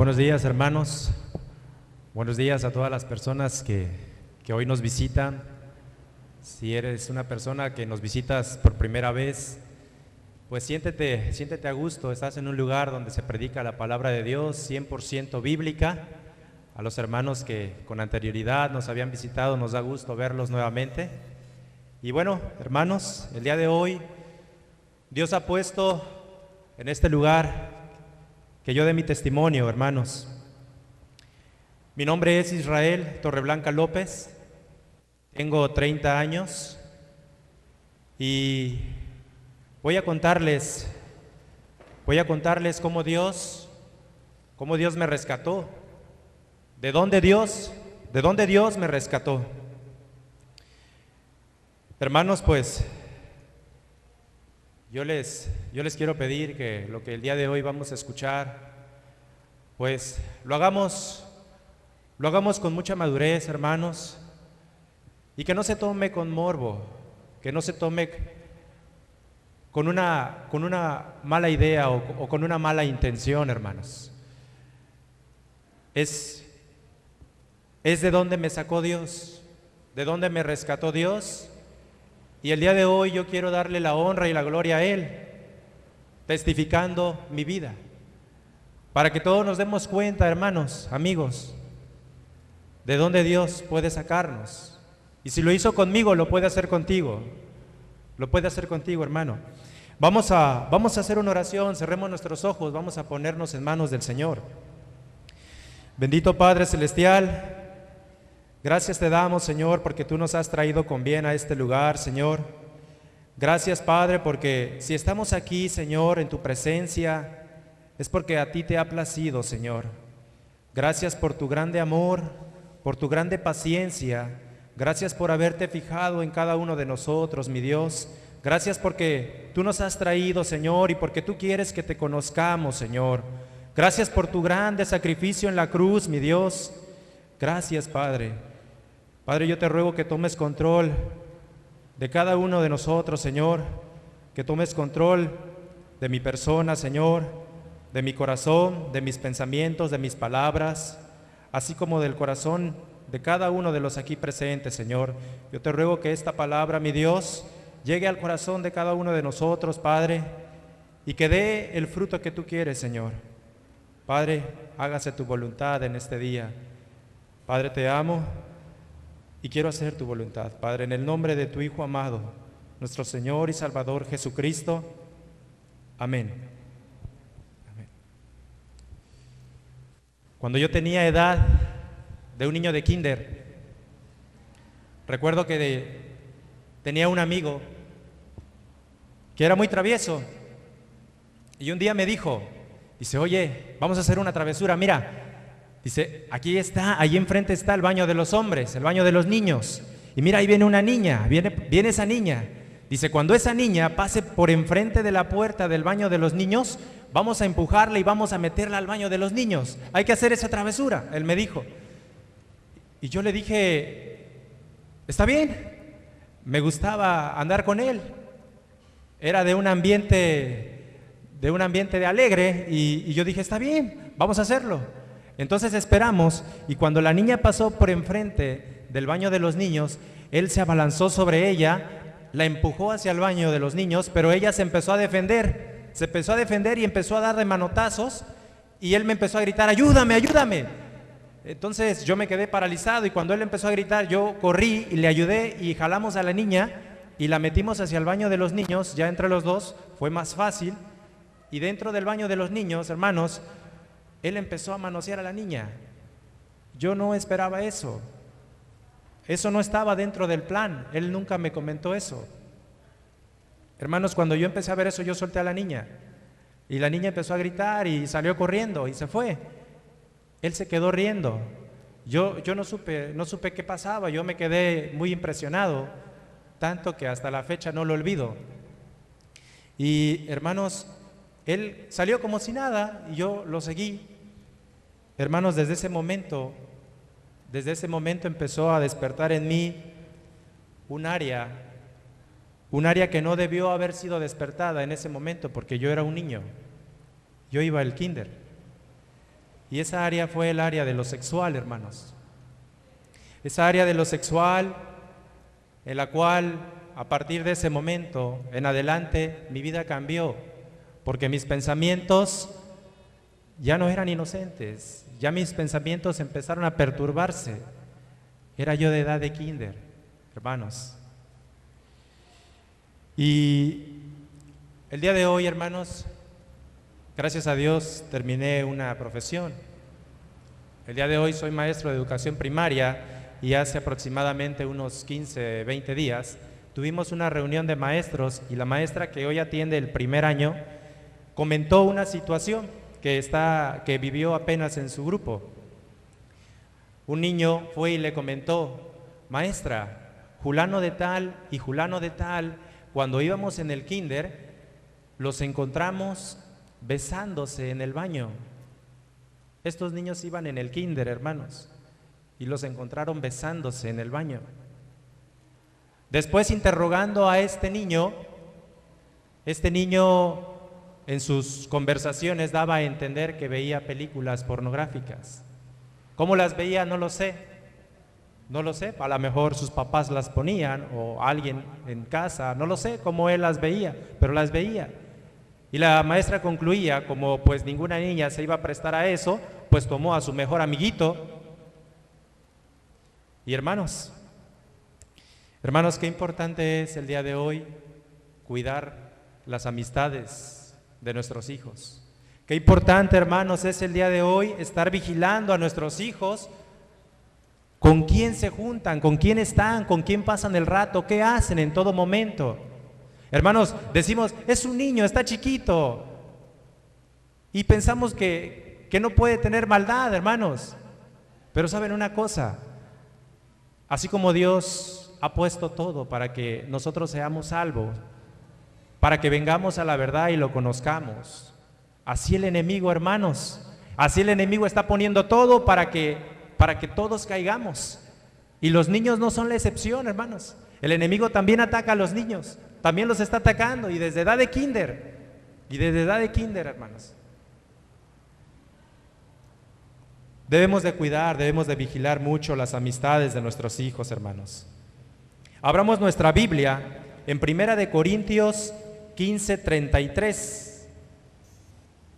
Buenos días, hermanos. Buenos días a todas las personas que hoy nos visitan. Si eres una persona que nos visitas por primera vez, pues siéntete a gusto. Estás en un lugar donde se predica la palabra de Dios 100% bíblica. A los hermanos que con anterioridad nos habían visitado, nos da gusto verlos nuevamente. Y bueno, hermanos, el día de hoy Dios ha puesto en este lugar que yo dé mi testimonio, hermanos. Mi nombre es Israel Torreblanca López, tengo 30 años y voy a contarles cómo Dios me rescató, de dónde Dios me rescató. Hermanos, pues yo les quiero pedir que lo que el día de hoy vamos a escuchar, pues lo hagamos con mucha madurez, hermanos, y que no se tome con morbo, que no se tome con una mala idea o con una mala intención, hermanos. Es de dónde me sacó Dios, de dónde me rescató Dios. Y el día de hoy yo quiero darle la honra y la gloria a Él, testificando mi vida, para que todos nos demos cuenta, hermanos, amigos, de dónde Dios puede sacarnos. Y si lo hizo conmigo, lo puede hacer contigo. Lo puede hacer contigo, hermano. Vamos a hacer una oración, cerremos nuestros ojos, vamos a ponernos en manos del Señor. Bendito Padre Celestial, gracias te damos, Señor, porque tú nos has traído con bien a este lugar, Señor. Gracias, Padre, porque si estamos aquí, Señor, en tu presencia, es porque a ti te ha placido, Señor. Gracias por tu grande amor, por tu grande paciencia. Gracias por haberte fijado en cada uno de nosotros, mi Dios. Gracias porque tú nos has traído, Señor, y porque tú quieres que te conozcamos, Señor. Gracias por tu grande sacrificio en la cruz, mi Dios. Gracias, Padre. Padre, yo te ruego que tomes control de cada uno de nosotros, Señor, que tomes control de mi persona, Señor, de mi corazón, de mis pensamientos, de mis palabras, así como del corazón de cada uno de los aquí presentes, Señor. Yo te ruego que esta palabra, mi Dios, llegue al corazón de cada uno de nosotros, Padre, y que dé el fruto que tú quieres, Señor. Padre, hágase tu voluntad en este día. Padre, te amo y quiero hacer tu voluntad. Padre, en el nombre de tu Hijo amado, nuestro Señor y Salvador Jesucristo. Amén. Amén. Cuando yo tenía edad de un niño de kinder, recuerdo que tenía un amigo que era muy travieso y un día me dijo, dice, oye, vamos a hacer una travesura, mira. Dice, aquí está, ahí enfrente está el baño de los hombres, el baño de los niños. Y mira, ahí viene una niña, viene esa niña. Dice, cuando esa niña pase por enfrente de la puerta del baño de los niños, vamos a empujarla y vamos a meterla al baño de los niños. Hay que hacer esa travesura, él me dijo. Y yo le dije, está bien, me gustaba andar con él. Era de un ambiente de alegre y yo dije, está bien, vamos a hacerlo. Entonces esperamos y cuando la niña pasó por enfrente del baño de los niños, él se abalanzó sobre ella, la empujó hacia el baño de los niños, pero ella se empezó a defender y empezó a dar de manotazos y él me empezó a gritar, ayúdame, ayúdame. Entonces yo me quedé paralizado y cuando él empezó a gritar yo corrí y le ayudé y jalamos a la niña y la metimos hacia el baño de los niños, ya entre los dos fue más fácil y dentro del baño de los niños, hermanos, él empezó a manosear a la niña. Yo no esperaba eso. Eso no estaba dentro del plan. Él nunca me comentó eso. Hermanos, cuando yo empecé a ver eso, yo solté a la niña. Y la niña empezó a gritar y salió corriendo y se fue. Él se quedó riendo. Yo no supe qué pasaba. Yo me quedé muy impresionado, tanto que hasta la fecha no lo olvido. Y hermanos, él salió como si nada y yo lo seguí. Hermanos, desde ese momento empezó a despertar en mí un área que no debió haber sido despertada en ese momento porque yo era un niño. Yo iba al kinder. Y esa área fue el área de lo sexual, hermanos. Esa área de lo sexual en la cual a partir de ese momento en adelante mi vida cambió, porque mis pensamientos ya no eran inocentes, ya mis pensamientos empezaron a perturbarse. Era yo de edad de kinder, hermanos. Y el día de hoy, hermanos, gracias a Dios terminé una profesión. El día de hoy soy maestro de educación primaria y hace aproximadamente unos 15, 20 días tuvimos una reunión de maestros y la maestra que hoy atiende el primer año comentó una situación que vivió apenas en su grupo. Un niño fue y le comentó: maestra, fulano de tal y fulano de tal, cuando íbamos en el kinder, los encontramos besándose en el baño. Estos niños iban en el kinder, hermanos, y los encontraron besándose en el baño. Después, interrogando a este niño en sus conversaciones daba a entender que veía películas pornográficas. ¿Cómo las veía? No lo sé. No lo sé, a lo mejor sus papás las ponían o alguien en casa, no lo sé cómo él las veía, pero las veía. Y la maestra concluía, como pues ninguna niña se iba a prestar a eso, pues tomó a su mejor amiguito. Y hermanos, qué importante es el día de hoy cuidar las amistades de nuestros hijos. Qué importante, hermanos, es el día de hoy estar vigilando a nuestros hijos. ¿Con quién se juntan? ¿Con quién están? ¿Con quién pasan el rato? ¿Qué hacen en todo momento? Hermanos, decimos, es un niño, está chiquito. Y pensamos que no puede tener maldad, hermanos. Pero ¿saben una cosa? Así como Dios ha puesto todo para que nosotros seamos salvos, para que vengamos a la verdad y lo conozcamos, así el enemigo, hermanos, así el enemigo está poniendo todo para que todos caigamos. Y los niños no son la excepción, hermanos. El enemigo también ataca a los niños, también los está atacando, y desde edad de kinder, hermanos. Debemos de cuidar, debemos de vigilar mucho las amistades de nuestros hijos, hermanos. Abramos nuestra Biblia en 1 Corintios 15:33.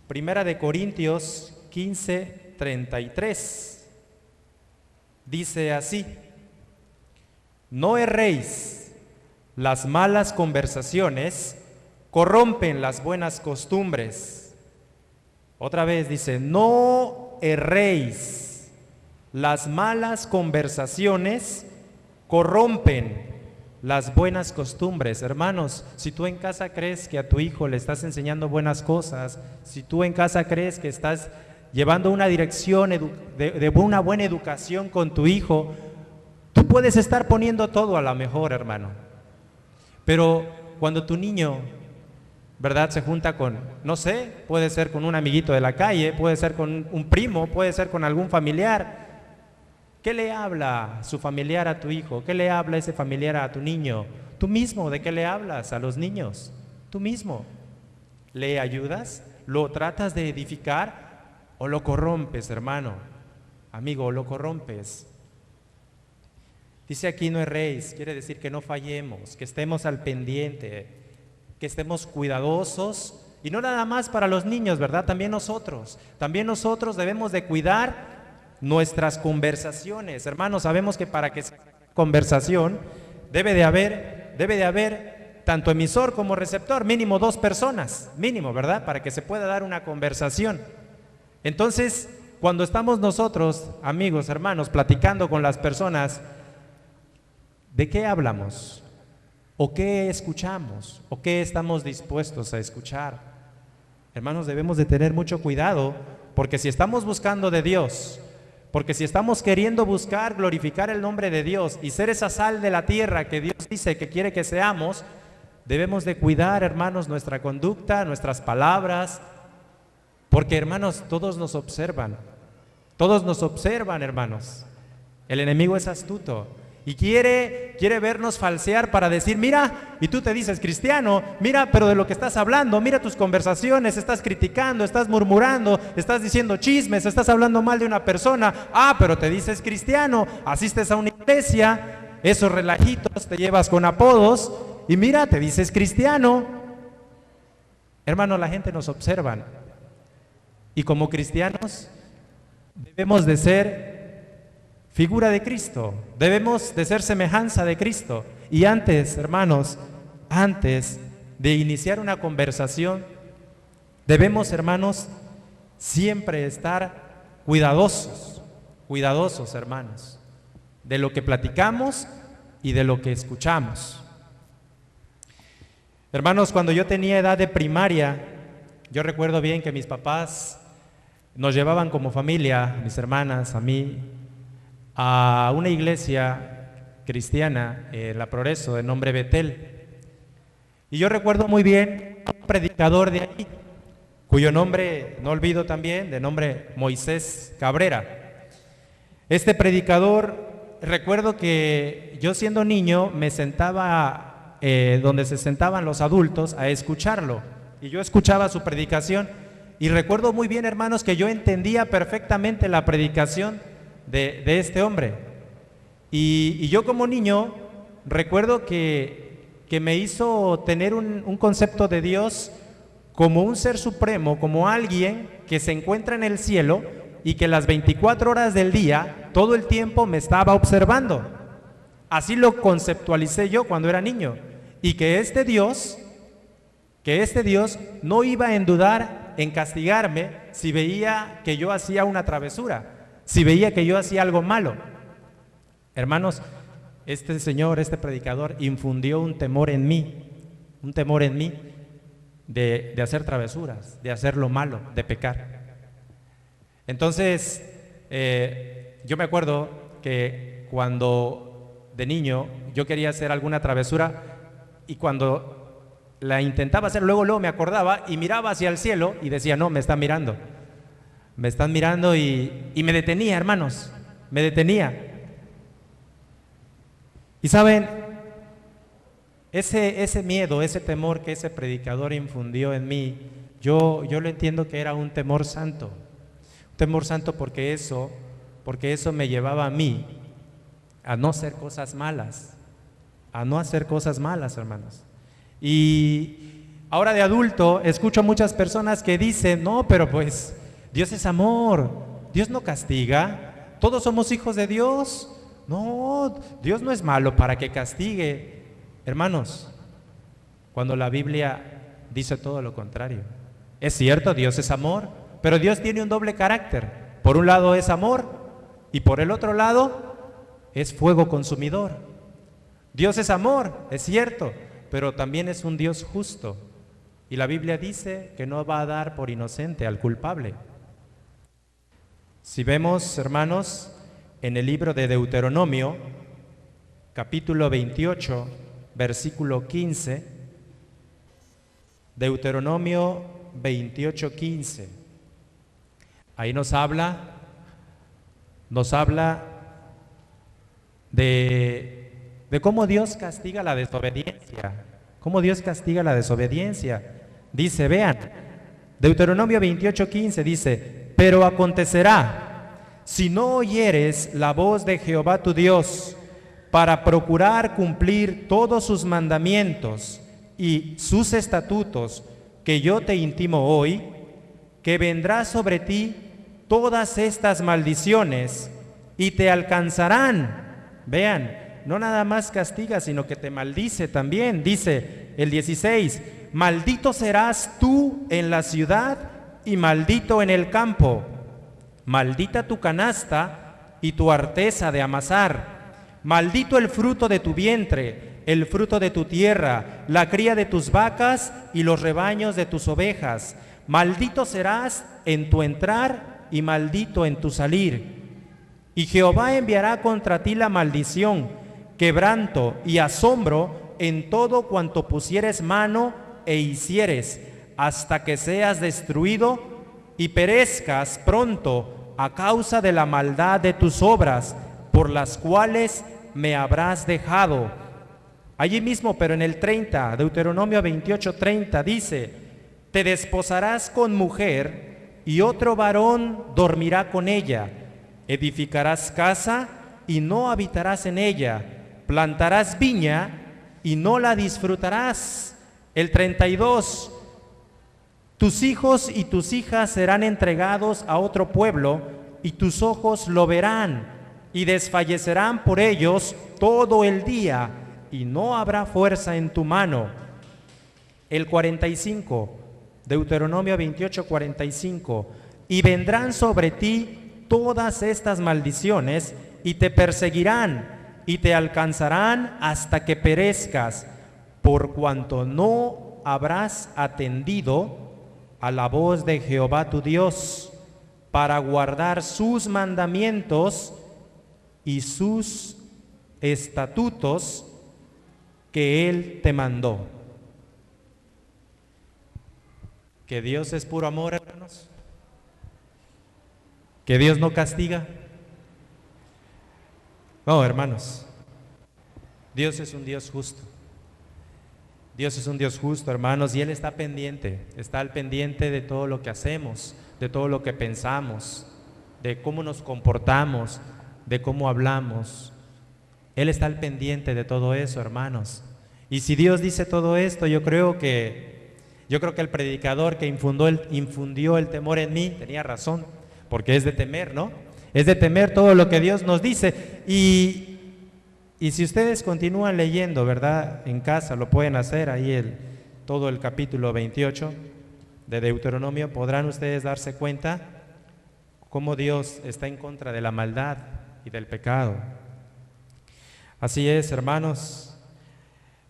1 Corintios 15:33. Dice así: no erréis, las malas conversaciones corrompen las buenas costumbres. Otra vez dice: no erréis, las malas conversaciones corrompen las buenas costumbres. Hermanos, si tú en casa crees que a tu hijo le estás enseñando buenas cosas, si tú en casa crees que estás llevando una dirección de una buena educación con tu hijo, tú puedes estar poniendo todo a la mejor, hermano. Pero cuando tu niño, ¿verdad?, se junta con, no sé, puede ser con un amiguito de la calle, puede ser con un primo, puede ser con algún familiar, ¿qué le habla su familiar a tu hijo? ¿Qué le habla ese familiar a tu niño? Tú mismo, ¿de qué le hablas a los niños? Tú mismo. ¿Le ayudas? ¿Lo tratas de edificar? ¿O lo corrompes, hermano? Amigo, lo corrompes. Dice aquí: no erréis, quiere decir que no fallemos, que estemos al pendiente, que estemos cuidadosos, y no nada más para los niños, ¿verdad? También nosotros debemos de cuidar nuestras conversaciones. Hermanos, sabemos que para que sea conversación debe de haber tanto emisor como receptor, mínimo 2 personas, mínimo, ¿verdad? Para que se pueda dar una conversación. Entonces, cuando estamos nosotros, amigos, hermanos, platicando con las personas, ¿de qué hablamos? ¿O qué escuchamos? ¿O qué estamos dispuestos a escuchar? Hermanos, debemos de tener mucho cuidado, porque si estamos buscando de Dios, porque si estamos queriendo buscar glorificar el nombre de Dios y ser esa sal de la tierra que Dios dice que quiere que seamos, debemos de cuidar, hermanos, nuestra conducta, nuestras palabras, porque, hermanos, todos nos observan, hermanos. El enemigo es astuto Y quiere vernos falsear para decir, mira, y tú te dices cristiano, mira, pero de lo que estás hablando, mira tus conversaciones, estás criticando, estás murmurando, estás diciendo chismes, estás hablando mal de una persona, pero te dices cristiano, asistes a una iglesia, esos relajitos te llevas con apodos, y mira, te dices cristiano. Hermano, la gente nos observa, y como cristianos debemos de ser figura de Cristo, debemos de ser semejanza de Cristo. Y antes, hermanos, antes de iniciar una conversación, debemos, hermanos, siempre estar cuidadosos, hermanos, de lo que platicamos y de lo que escuchamos. Hermanos, cuando yo tenía edad de primaria, yo recuerdo bien que mis papás nos llevaban como familia, mis hermanas, a mí, a una iglesia cristiana, la Progreso, de nombre Betel. Y yo recuerdo muy bien un predicador de ahí, cuyo nombre, no olvido también, de nombre Moisés Cabrera. Este predicador, recuerdo que yo siendo niño me sentaba donde se sentaban los adultos a escucharlo, y yo escuchaba su predicación, y recuerdo muy bien, hermanos, que yo entendía perfectamente la predicación de este hombre. Y yo como niño recuerdo que me hizo tener un concepto de Dios como un ser supremo, como alguien que se encuentra en el cielo y que las 24 horas del día, todo el tiempo me estaba observando. Así lo conceptualicé yo cuando era niño. Y que este Dios no iba a endudar en castigarme si veía que yo hacía una travesura, si veía que yo hacía algo malo. Hermanos, este señor, este predicador, infundió un temor en mí de hacer travesuras, de hacer lo malo, de pecar. Entonces, yo me acuerdo que cuando de niño yo quería hacer alguna travesura, y cuando la intentaba hacer, luego me acordaba y miraba hacia el cielo y decía, no, me están mirando y me detenía, hermanos, me detenía. Y saben, ese miedo, ese temor que ese predicador infundió en mí, yo lo entiendo que era un temor santo porque eso me llevaba a mí a no hacer cosas malas, hermanos. Y ahora de adulto escucho muchas personas que dicen, no, pero pues Dios es amor, Dios no castiga, todos somos hijos de Dios, no, Dios no es malo para que castigue. Hermanos, cuando la Biblia dice todo lo contrario. Es cierto, Dios es amor, pero Dios tiene un doble carácter. Por un lado es amor y por el otro lado es fuego consumidor. Dios es amor, es cierto, pero también es un Dios justo. Y la Biblia dice que no va a dar por inocente al culpable. Si vemos, hermanos, en el libro de Deuteronomio, capítulo 28, versículo 15, Deuteronomio 28, 15, ahí nos habla de cómo Dios castiga la desobediencia, Dice, vean, Deuteronomio 28, 15 dice, pero acontecerá, si no oyeres la voz de Jehová tu Dios, para procurar cumplir todos sus mandamientos y sus estatutos que yo te intimo hoy, que vendrá sobre ti todas estas maldiciones y te alcanzarán. Vean, no nada más castiga, sino que te maldice también. Dice el 16, maldito serás tú en la ciudad y maldito en el campo. Maldita tu canasta y tu arteza de amasar. Maldito el fruto de tu vientre, el fruto de tu tierra, la cría de tus vacas y los rebaños de tus ovejas. Maldito serás en tu entrar y maldito en tu salir. Y Jehová enviará contra ti la maldición, quebranto y asombro en todo cuanto pusieres mano e hicieres, hasta que seas destruido y perezcas pronto a causa de la maldad de tus obras, por las cuales me habrás dejado. Allí mismo, pero en el 30, Deuteronomio 28:30 dice: te desposarás con mujer y otro varón dormirá con ella. Edificarás casa y no habitarás en ella. Plantarás viña y no la disfrutarás. El 32, tus hijos y tus hijas serán entregados a otro pueblo y tus ojos lo verán y desfallecerán por ellos todo el día y no habrá fuerza en tu mano. El 45, Deuteronomio 28:45, y vendrán sobre ti todas estas maldiciones y te perseguirán y te alcanzarán hasta que perezcas, por cuanto no habrás atendido a la voz de Jehová tu Dios para guardar sus mandamientos y sus estatutos que Él te mandó. Que Dios es puro amor, hermanos. Que Dios no castiga. No, hermanos. Dios es un Dios justo. Dios es un Dios justo, hermanos, y Él está al pendiente de todo lo que hacemos, de todo lo que pensamos, de cómo nos comportamos, de cómo hablamos. Él está al pendiente de todo eso, hermanos. Y si Dios dice todo esto, yo creo que el predicador que infundió el temor en mí tenía razón, porque es de temer, ¿no? Es de temer todo lo que Dios nos dice. Y si ustedes continúan leyendo, ¿verdad? En casa lo pueden hacer, ahí todo el capítulo 28 de Deuteronomio, podrán ustedes darse cuenta cómo Dios está en contra de la maldad y del pecado. Así es, hermanos.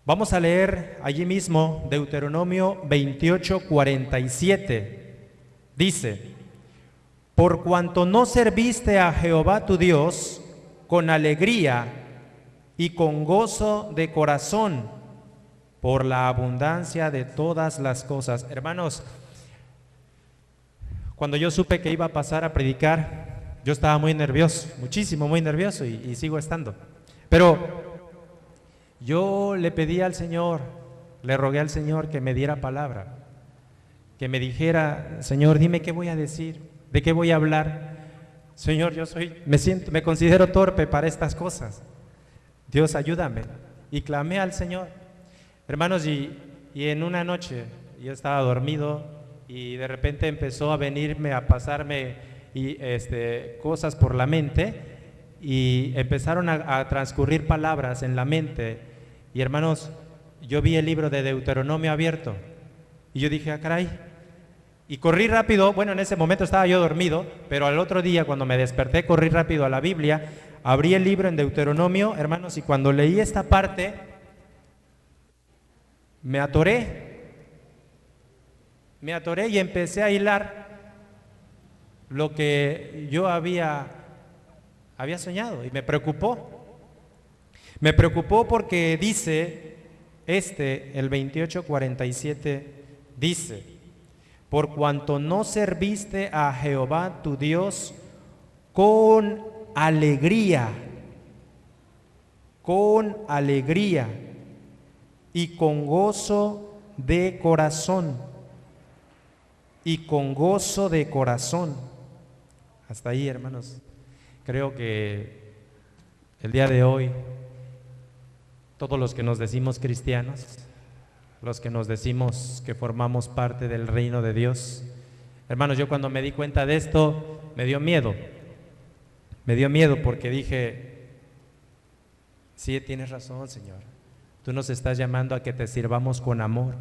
Vamos a leer allí mismo Deuteronomio 28:47. Dice: por cuanto no serviste a Jehová tu Dios con alegría y con gozo de corazón, por la abundancia de todas las cosas. Hermanos, cuando yo supe que iba a pasar a predicar, yo estaba muy nervioso, muy nervioso, y sigo estando. Pero yo le pedí al Señor, le rogué al Señor que me diera palabra, que me dijera: Señor, dime qué voy a decir, de qué voy a hablar. Señor, me considero torpe para estas cosas. Dios, ayúdame. Y clamé al Señor. Hermanos, y en una noche yo estaba dormido y de repente empezó a venirme, a pasarme cosas por la mente, y empezaron a transcurrir palabras en la mente. Y hermanos, yo vi el libro de Deuteronomio abierto y yo dije: caray. Y corrí rápido, bueno, en ese momento estaba yo dormido, pero al otro día cuando me desperté corrí rápido a la Biblia, abrí el libro en Deuteronomio, hermanos, y cuando leí esta parte me atoré y empecé a hilar lo que yo había soñado, y me preocupó porque dice el 28:47 dice: por cuanto no serviste a Jehová tu Dios con alegría y con gozo de corazón. Hasta ahí, hermanos. Creo que el día de hoy, todos los que nos decimos cristianos, los que nos decimos que formamos parte del reino de Dios, hermanos, yo cuando me di cuenta de esto, me dio miedo porque dije: sí, tienes razón, Señor, tú nos estás llamando a que te sirvamos con amor,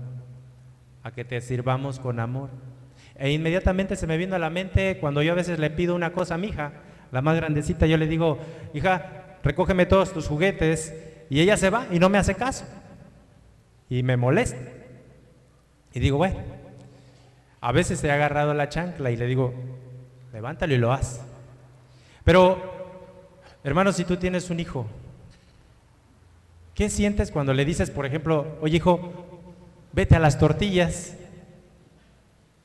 E inmediatamente se me vino a la mente cuando yo a veces le pido una cosa a mi hija, la más grandecita, yo le digo: hija, recógeme todos tus juguetes, y ella se va y no me hace caso, y me molesta, y digo: bueno, a veces he agarrado la chancla y le digo: levántalo y lo haz. Pero, hermanos, si tú tienes un hijo, ¿qué sientes cuando le dices, por ejemplo: oye, hijo, vete a las tortillas?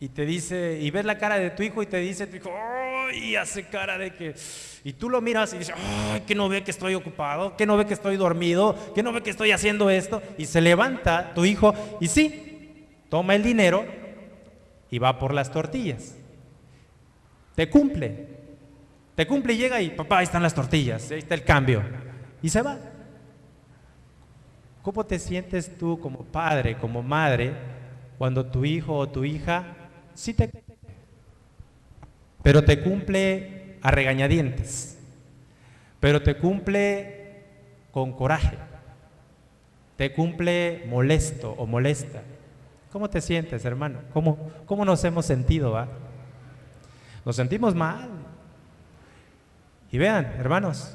Y te dice, y ves la cara de tu hijo y te dice tu hijo: ¡ay! y hace cara de que... Y tú lo miras y dices, ay, que no ve que estoy ocupado, que no ve que estoy dormido, que no ve que estoy haciendo esto. Y se levanta tu hijo y sí, toma el dinero y va por las tortillas. Te cumple y llega y papá, ahí están las tortillas, ahí está el cambio. Y se va. ¿Cómo te sientes tú como padre, como madre, cuando tu hijo o tu hija sí te cumple, pero te cumple a regañadientes, pero te cumple con coraje, te cumple molesto o molesta? ¿Cómo te sientes, hermano? ¿Cómo nos hemos sentido, va? Nos sentimos mal. Y vean, hermanos,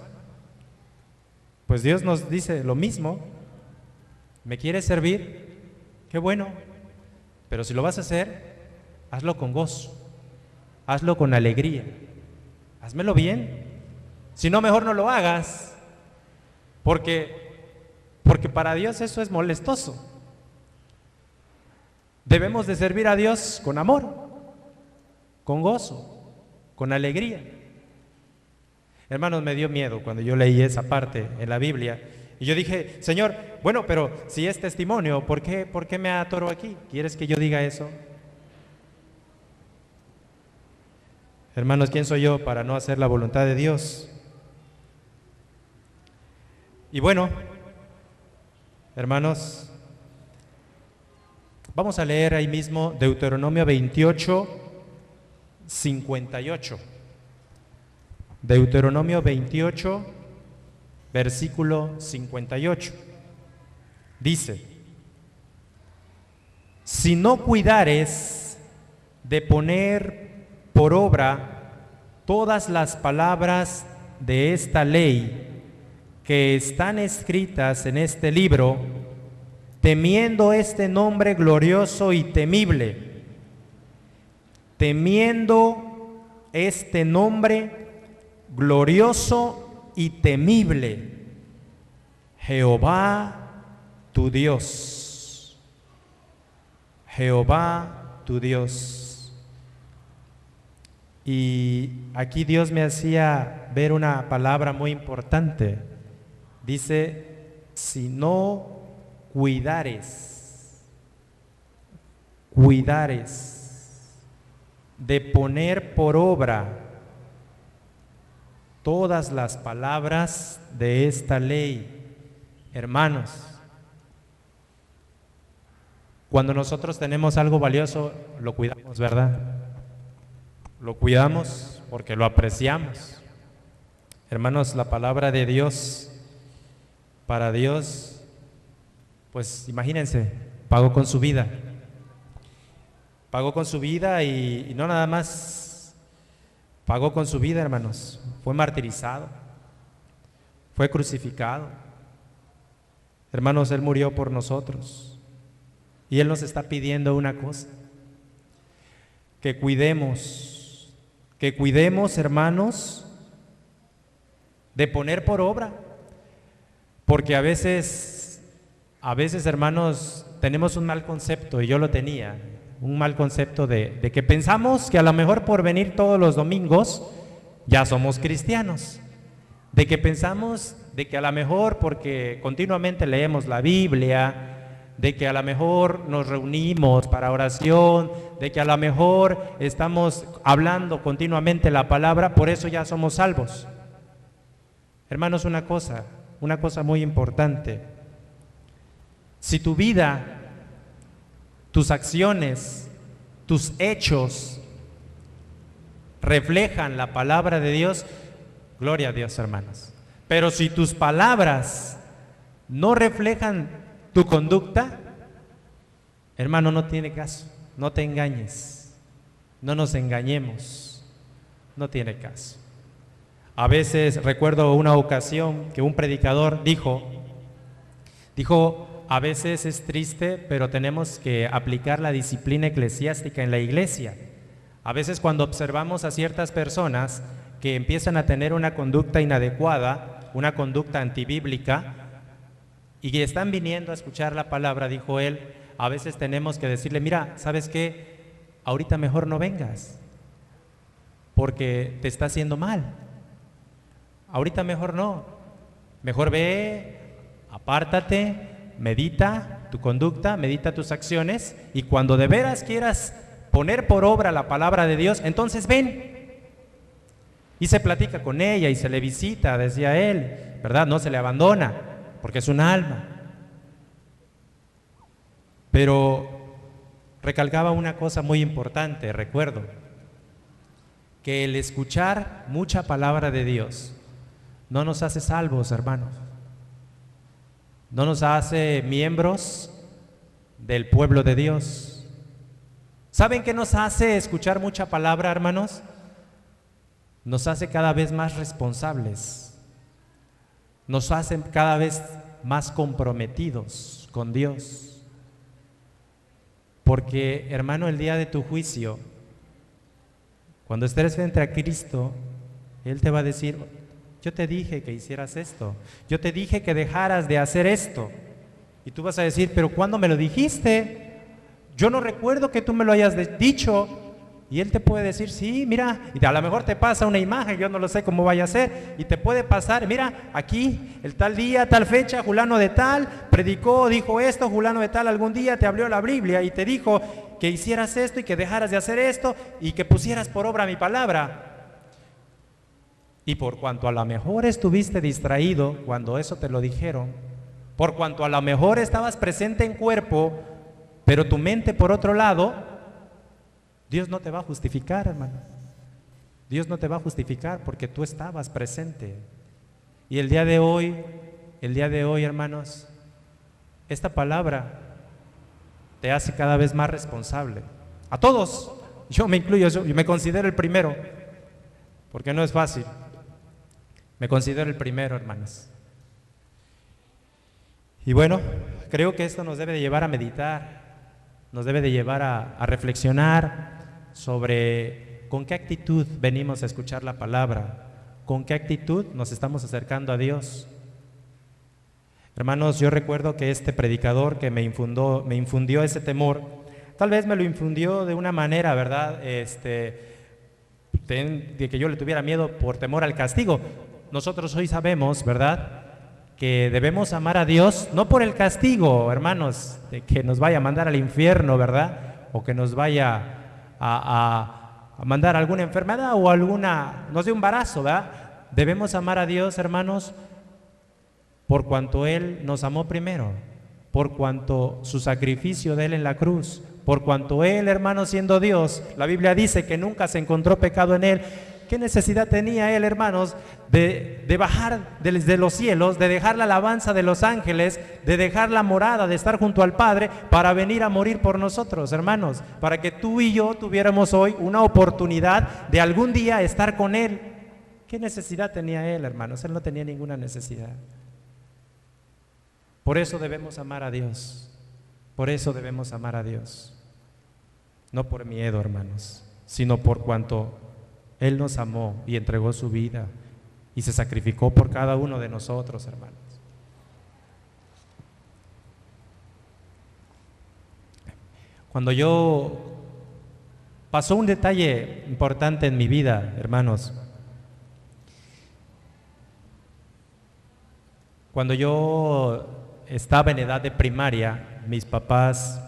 pues Dios nos dice lo mismo. ¿Me quieres servir? Qué bueno, pero si lo vas a hacer, hazlo con gozo, hazlo con alegría, házmelo bien. Si no, mejor no lo hagas, porque para Dios eso es molestoso. Debemos de servir a Dios con amor, con gozo, con alegría. Hermanos, me dio miedo cuando yo leí esa parte en la Biblia. Y yo dije, Señor, bueno, pero si es testimonio, ¿por qué me atoro aquí? ¿Quieres que yo diga eso? Hermanos, ¿quién soy yo para no hacer la voluntad de Dios? Y bueno, hermanos, vamos a leer ahí mismo Deuteronomio 28, 58. Deuteronomio 28, versículo 58. Dice: si no cuidares de poner por obra todas las palabras de esta ley que están escritas en este libro, temiendo este nombre glorioso y temible, temiendo este nombre glorioso y temible, Jehová tu Dios, Jehová tu Dios. Y aquí Dios me hacía ver una palabra muy importante. Dice, si no cuidares de poner por obra todas las palabras de esta ley. Hermanos, cuando nosotros tenemos algo valioso, lo cuidamos, ¿verdad? Lo cuidamos porque lo apreciamos. Hermanos, la palabra de Dios, para Dios, pues imagínense, pagó con su vida. Pagó con su vida y no nada más pagó con su vida, hermanos. Fue martirizado, fue crucificado. Hermanos, Él murió por nosotros. Y Él nos está pidiendo una cosa: que cuidemos, hermanos, de poner por obra. Porque a veces, hermanos, tenemos un mal concepto, y yo lo tenía, un mal concepto de que pensamos que a lo mejor por venir todos los domingos ya somos cristianos, de que pensamos de que a lo mejor porque continuamente leemos la Biblia, de que a lo mejor nos reunimos para oración, de que a lo mejor estamos hablando continuamente la palabra, por eso ya somos salvos. Hermanos, una cosa muy importante: si tu vida, tus acciones, tus hechos reflejan la palabra de Dios, gloria a Dios, hermanos. Pero si tus palabras no reflejan tu conducta, hermano, no tiene caso. No te engañes, no nos engañemos, no tiene caso. A veces recuerdo una ocasión que un predicador dijo, a veces es triste, pero tenemos que aplicar la disciplina eclesiástica en la iglesia. A veces cuando observamos a ciertas personas que empiezan a tener una conducta inadecuada, una conducta antibíblica, y están viniendo a escuchar la palabra, dijo él, a veces tenemos que decirle, mira, ¿sabes qué? Ahorita mejor no vengas, porque te está haciendo mal. Ahorita mejor no. Mejor ve, apártate, medita tu conducta, medita tus acciones, y cuando de veras quieras poner por obra la palabra de Dios, entonces ven. Y se platica con ella y se le visita, decía él, ¿verdad? No se le abandona, porque es un alma. Pero recalcaba una cosa muy importante, recuerdo, que el escuchar mucha palabra de Dios no nos hace salvos, hermanos. No nos hace miembros del pueblo de Dios. ¿Saben qué nos hace escuchar mucha palabra, hermanos? Nos hace cada vez más responsables. Nos hace cada vez más comprometidos con Dios. Porque, hermano, el día de tu juicio, cuando estés frente a Cristo, Él te va a decir: yo te dije que hicieras esto, yo te dije que dejaras de hacer esto. Y tú vas a decir: pero ¿cuándo me lo dijiste? Yo no recuerdo que tú me lo hayas dicho. Y Él te puede decir: sí, mira, y a lo mejor te pasa una imagen, yo no lo sé cómo vaya a ser, y te puede pasar: mira, aquí, el tal día, tal fecha, fulano de tal, predicó, dijo esto, fulano de tal, algún día te abrió la Biblia y te dijo que hicieras esto y que dejaras de hacer esto y que pusieras por obra mi palabra. Y por cuanto a lo mejor estuviste distraído cuando eso te lo dijeron, por cuanto a lo mejor estabas presente en cuerpo, pero tu mente por otro lado, Dios no te va a justificar, hermano. Dios no te va a justificar porque tú estabas presente. Y el día de hoy, hermanos, esta palabra te hace cada vez más responsable. A todos, yo me incluyo, yo me considero el primero, porque no es fácil. Me considero el primero, hermanos. Y bueno, creo que esto nos debe de llevar a meditar, nos debe de llevar a reflexionar sobre con qué actitud venimos a escuchar la palabra, con qué actitud nos estamos acercando a Dios. Hermanos, yo recuerdo que este predicador que me infundió ese temor, tal vez me lo infundió de una manera, ¿verdad? De que yo le tuviera miedo por temor al castigo. Nosotros hoy sabemos, ¿verdad?, que debemos amar a Dios no por el castigo, hermanos, de que nos vaya a mandar al infierno, ¿verdad?, o que nos vaya a mandar alguna enfermedad o nos dé un embarazo, ¿verdad? Debemos amar a Dios, hermanos, por cuanto Él nos amó primero, por cuanto su sacrificio de Él en la cruz, por cuanto Él, hermano, siendo Dios, la Biblia dice que nunca se encontró pecado en Él. ¿Qué necesidad tenía Él, hermanos, de bajar desde los cielos, de dejar la alabanza de los ángeles, de dejar la morada, de estar junto al Padre para venir a morir por nosotros, hermanos? Para que tú y yo tuviéramos hoy una oportunidad de algún día estar con Él. ¿Qué necesidad tenía Él, hermanos? Él no tenía ninguna necesidad. Por eso debemos amar a Dios. Por eso debemos amar a Dios. No por miedo, hermanos, sino por cuanto Él nos amó y entregó su vida y se sacrificó por cada uno de nosotros, hermanos. Pasó un detalle importante en mi vida, hermanos. Cuando yo estaba en edad de primaria, mis papás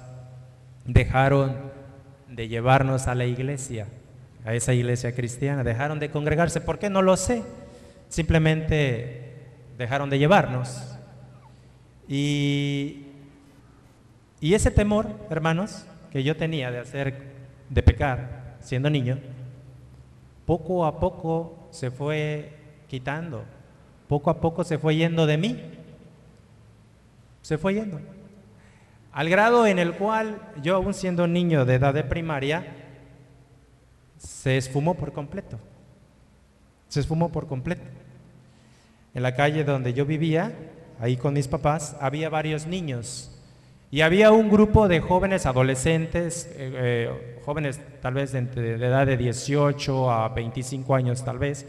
dejaron de llevarnos a la iglesia, a esa iglesia cristiana, dejaron de congregarse. ¿Por qué? No lo sé. Simplemente dejaron de llevarnos. Y ese temor, hermanos, que yo tenía de pecar siendo niño, poco a poco se fue quitando, poco a poco se fue yendo de mí, se fue yendo, al grado en el cual yo, aún siendo niño de edad de primaria, se esfumó por completo. Se esfumó por completo. En la calle donde yo vivía, ahí con mis papás, había varios niños y había un grupo de jóvenes adolescentes, jóvenes tal vez de edad de 18 a 25 años tal vez,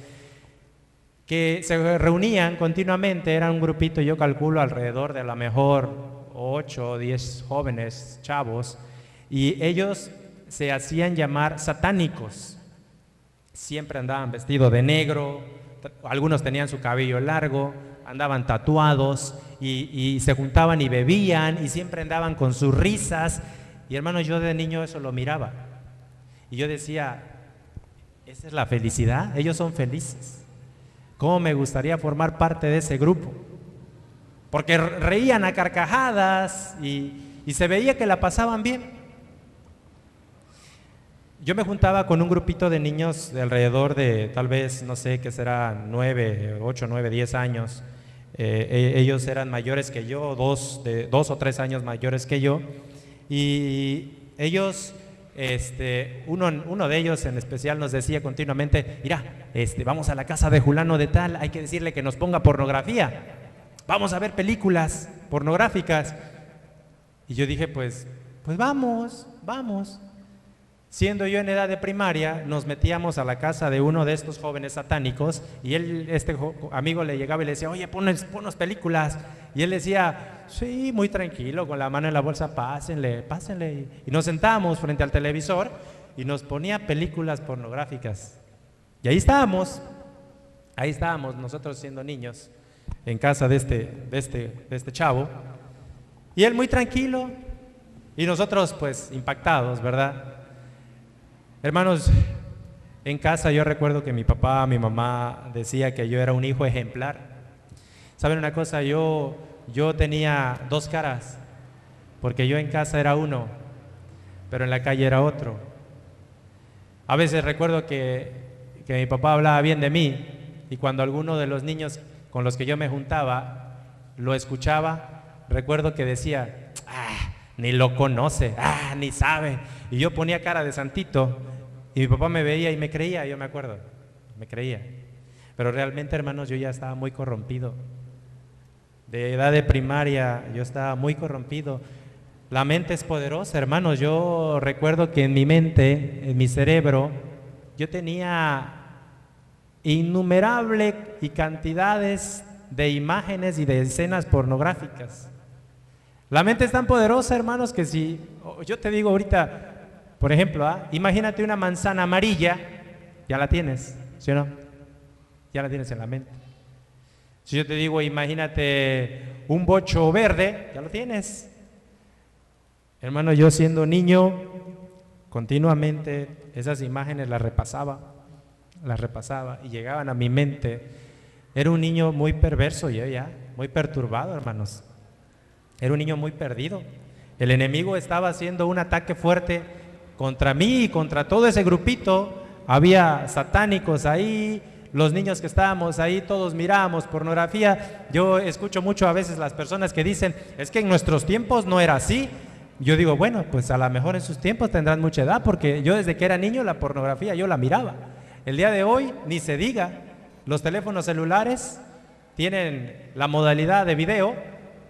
que se reunían continuamente. Era un grupito, yo calculo alrededor de a lo mejor 8 o 10 jóvenes, chavos, y ellos se hacían llamar satánicos. siempre andaban vestidos de negro, algunos tenían su cabello largo, andaban tatuados y se juntaban y bebían y siempre andaban con sus risas. Y hermanos, yo de niño eso lo miraba y yo decía, ¿esa es la felicidad? Ellos son felices. ¿Cómo me gustaría formar parte de ese grupo? Porque reían a carcajadas y se veía que la pasaban bien. Yo me juntaba con un grupito de niños de alrededor de tal vez, no sé, qué será, 9, 8, 9, 10 años. Ellos eran mayores que yo, 2 o 3 años mayores que yo. Y ellos, uno de ellos en especial nos decía continuamente, mira, vamos a la casa de Julano de tal, hay que decirle que nos ponga pornografía. Vamos a ver películas pornográficas. Y yo dije, pues vamos. Siendo yo en edad de primaria, nos metíamos a la casa de uno de estos jóvenes satánicos y amigo le llegaba y le decía, oye, ponnos películas. Y él decía, sí, muy tranquilo, con la mano en la bolsa, pásenle. Y nos sentábamos frente al televisor y nos ponía películas pornográficas. Y ahí estábamos nosotros siendo niños, en casa de este chavo. Y él muy tranquilo y nosotros pues impactados, ¿verdad? Hermanos, en casa yo recuerdo que mi papá, mi mamá decía que yo era un hijo ejemplar. ¿Saben una cosa? Yo tenía 2 caras, porque yo en casa era uno, pero en la calle era otro. A veces recuerdo que mi papá hablaba bien de mí y cuando alguno de los niños con los que yo me juntaba lo escuchaba, recuerdo que decía, ni lo conoce, ni sabe. Y yo ponía cara de santito y mi papá me veía y me creía, yo me acuerdo, me creía. Pero realmente, hermanos, yo ya estaba muy corrompido. De edad de primaria yo estaba muy corrompido. La mente es poderosa, hermanos. Yo recuerdo que en mi mente, en mi cerebro, yo tenía innumerables y cantidades de imágenes y de escenas pornográficas. La mente es tan poderosa, hermanos, que si yo te digo ahorita, por ejemplo, imagínate una manzana amarilla, ya la tienes, ¿sí o no? Ya la tienes en la mente. Si yo te digo, imagínate un bocho verde, ya lo tienes. Hermano, yo siendo niño, continuamente esas imágenes las repasaba y llegaban a mi mente. Era un niño muy perverso yo ya, muy perturbado, hermanos. Era un niño muy perdido. El enemigo estaba haciendo un ataque fuerte contra mí y contra todo ese grupito. Había satánicos ahí, los niños que estábamos ahí, todos mirábamos pornografía. Yo escucho mucho a veces las personas que dicen, es que en nuestros tiempos no era así. Yo digo, bueno, pues a lo mejor en sus tiempos tendrán mucha edad, porque yo desde que era niño la pornografía yo la miraba. El día de hoy ni se diga, los teléfonos celulares tienen la modalidad de video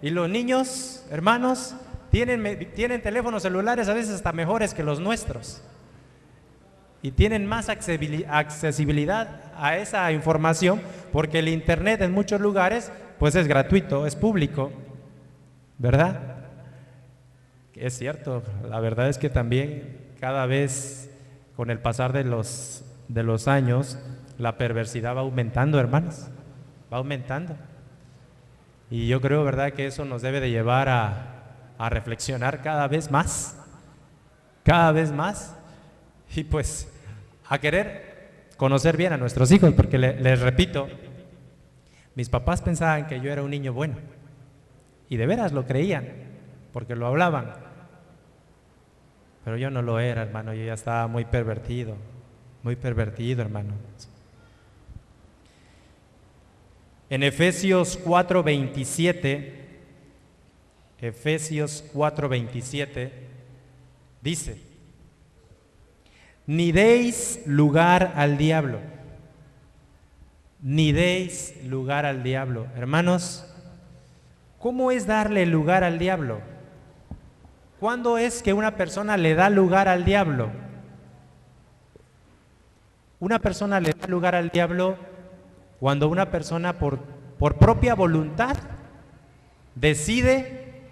y los niños, hermanos, tienen teléfonos celulares a veces hasta mejores que los nuestros y tienen más accesibilidad a esa información, porque el internet en muchos lugares pues es gratuito, es público, ¿verdad? Es cierto, la verdad es que también cada vez con el pasar de los años la perversidad va aumentando, hermanos, va aumentando. Y yo creo, ¿verdad?, que eso nos debe de llevar a reflexionar cada vez más y pues a querer conocer bien a nuestros hijos, porque les repito, mis papás pensaban que yo era un niño bueno y de veras lo creían porque lo hablaban, pero yo no lo era, hermano. Yo ya estaba muy pervertido, hermano. En Efesios 4:27 dice: ni deis lugar al diablo. Ni deis lugar al diablo. Hermanos, ¿cómo es darle lugar al diablo? ¿Cuándo es que una persona le da lugar al diablo? Una persona le da lugar al diablo cuando una persona por propia voluntad decide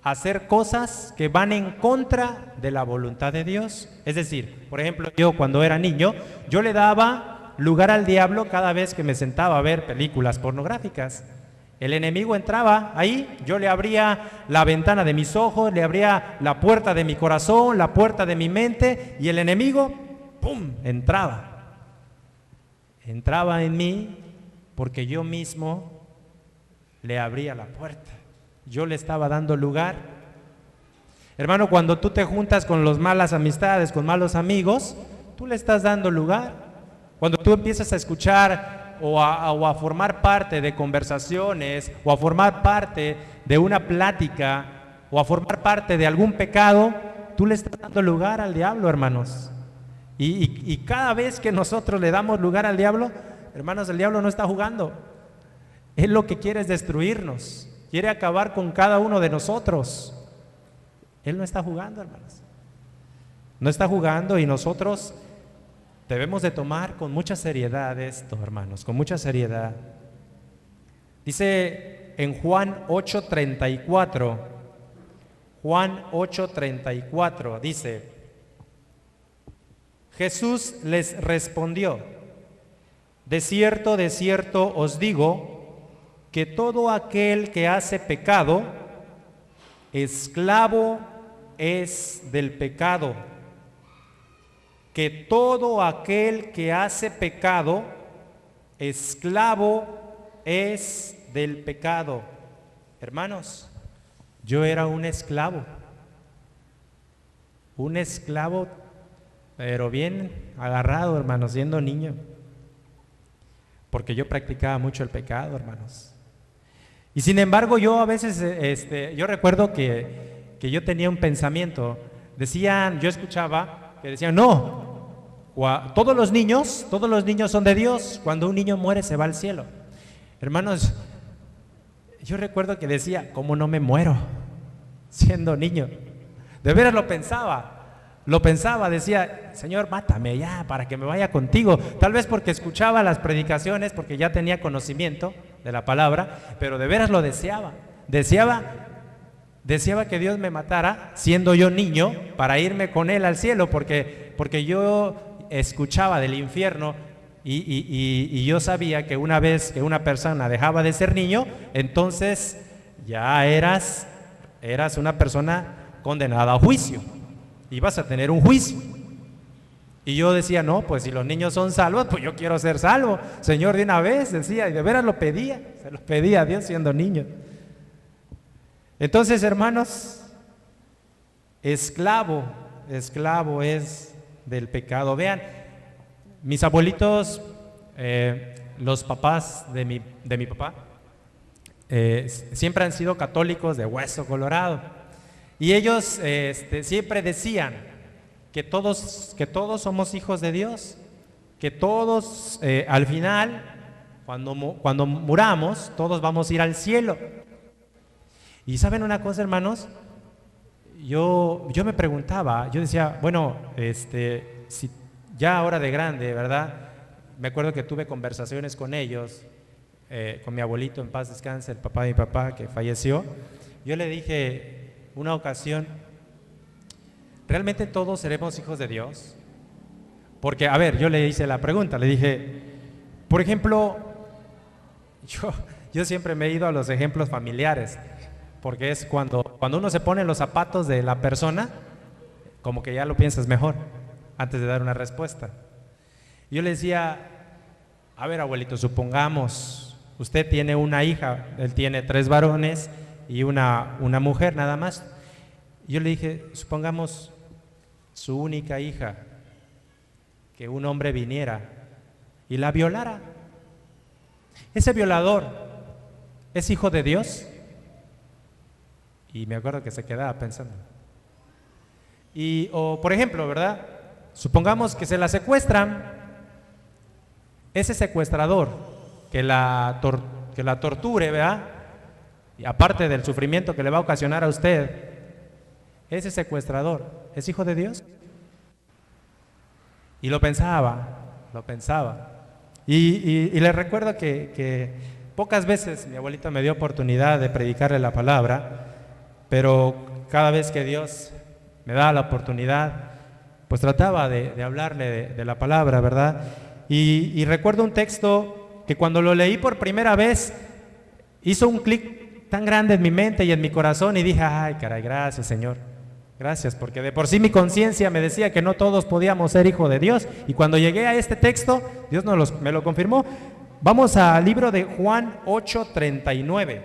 hacer cosas que van en contra de la voluntad de Dios. Es decir, por ejemplo, yo cuando era niño, yo le daba lugar al diablo cada vez que me sentaba a ver películas pornográficas. El enemigo entraba ahí, yo le abría la ventana de mis ojos, le abría la puerta de mi corazón, la puerta de mi mente, y el enemigo, ¡pum!, entraba en mí, porque yo mismo le abría la puerta, yo le estaba dando lugar. Hermano, cuando tú te juntas con las malas amistades, con malos amigos, tú le estás dando lugar. Cuando tú empiezas a escuchar o a formar parte de conversaciones, o a formar parte de una plática, o a formar parte de algún pecado, tú le estás dando lugar al diablo, hermanos. Y cada vez que nosotros le damos lugar al diablo, hermanos, el diablo no está jugando. Él lo que quiere es destruirnos, quiere acabar con cada uno de nosotros. Él no está jugando, hermanos. No está jugando, y nosotros debemos de tomar con mucha seriedad esto, hermanos, con mucha seriedad. Dice en Juan 8:34, Juan 8:34, dice: Jesús les respondió: de cierto os digo, que todo aquel que hace pecado, esclavo es del pecado. Que todo aquel que hace pecado, esclavo es del pecado. Hermanos, yo era un esclavo, pero bien agarrado, hermanos, siendo niño, porque yo practicaba mucho el pecado, hermanos. Y sin embargo, yo a veces, yo recuerdo que yo tenía un pensamiento. Yo escuchaba que decían: no, todos los niños son de Dios. Cuando un niño muere se va al cielo. Hermanos, yo recuerdo que decía: ¿cómo no me muero siendo niño? De veras lo pensaba, decía: Señor, mátame ya para que me vaya contigo. Tal vez porque escuchaba las predicaciones, porque ya tenía conocimiento de la palabra, pero de veras lo deseaba que Dios me matara siendo yo niño, para irme con Él al cielo, porque yo escuchaba del infierno, y yo sabía que una vez que una persona dejaba de ser niño, entonces ya eras una persona condenada a juicio, ibas a tener un juicio. Y yo decía: no, pues si los niños son salvos, pues yo quiero ser salvo, Señor, de una vez, decía, y de veras se lo pedía a Dios siendo niño. Entonces, hermanos, esclavo es del pecado. Vean, mis abuelitos, los papás de mi papá, siempre han sido católicos de hueso colorado, y ellos siempre decían que todos somos hijos de Dios, que todos al final, cuando muramos, todos vamos a ir al cielo. Y ¿saben una cosa, hermanos? Yo me preguntaba, yo decía, bueno, si ya ahora de grande, ¿verdad? Me acuerdo que tuve conversaciones con ellos, con mi abuelito, en paz descanse, el papá de mi papá, que falleció. Yo le dije una ocasión: ¿realmente todos seremos hijos de Dios? Porque, a ver, yo le hice la pregunta, le dije, por ejemplo, yo siempre me he ido a los ejemplos familiares, porque es cuando uno se pone en los zapatos de la persona, como que ya lo piensas mejor antes de dar una respuesta. Yo le decía: a ver, abuelito, supongamos usted tiene una hija, él tiene 3 varones y una mujer nada más. Yo le dije: supongamos su única hija, que un hombre viniera y la violara. ¿Ese violador es hijo de Dios? Y me acuerdo que se quedaba pensando. O por ejemplo, ¿verdad? Supongamos que se la secuestran. Ese secuestrador que la torture, ¿verdad? Y aparte del sufrimiento que le va a ocasionar a usted, ese secuestrador, ¿es hijo de Dios? Y lo pensaba. Y le recuerdo que pocas veces mi abuelita me dio oportunidad de predicarle la palabra, pero cada vez que Dios me da la oportunidad, pues trataba de hablarle de la palabra, ¿verdad? Y recuerdo un texto que cuando lo leí por primera vez, hizo un clic tan grande en mi mente y en mi corazón y dije, ay, caray, gracias, Señor. Gracias, porque de por sí mi conciencia me decía que no todos podíamos ser hijos de Dios. Y cuando llegué a este texto, Dios me lo confirmó. Vamos al libro de Juan 8:39.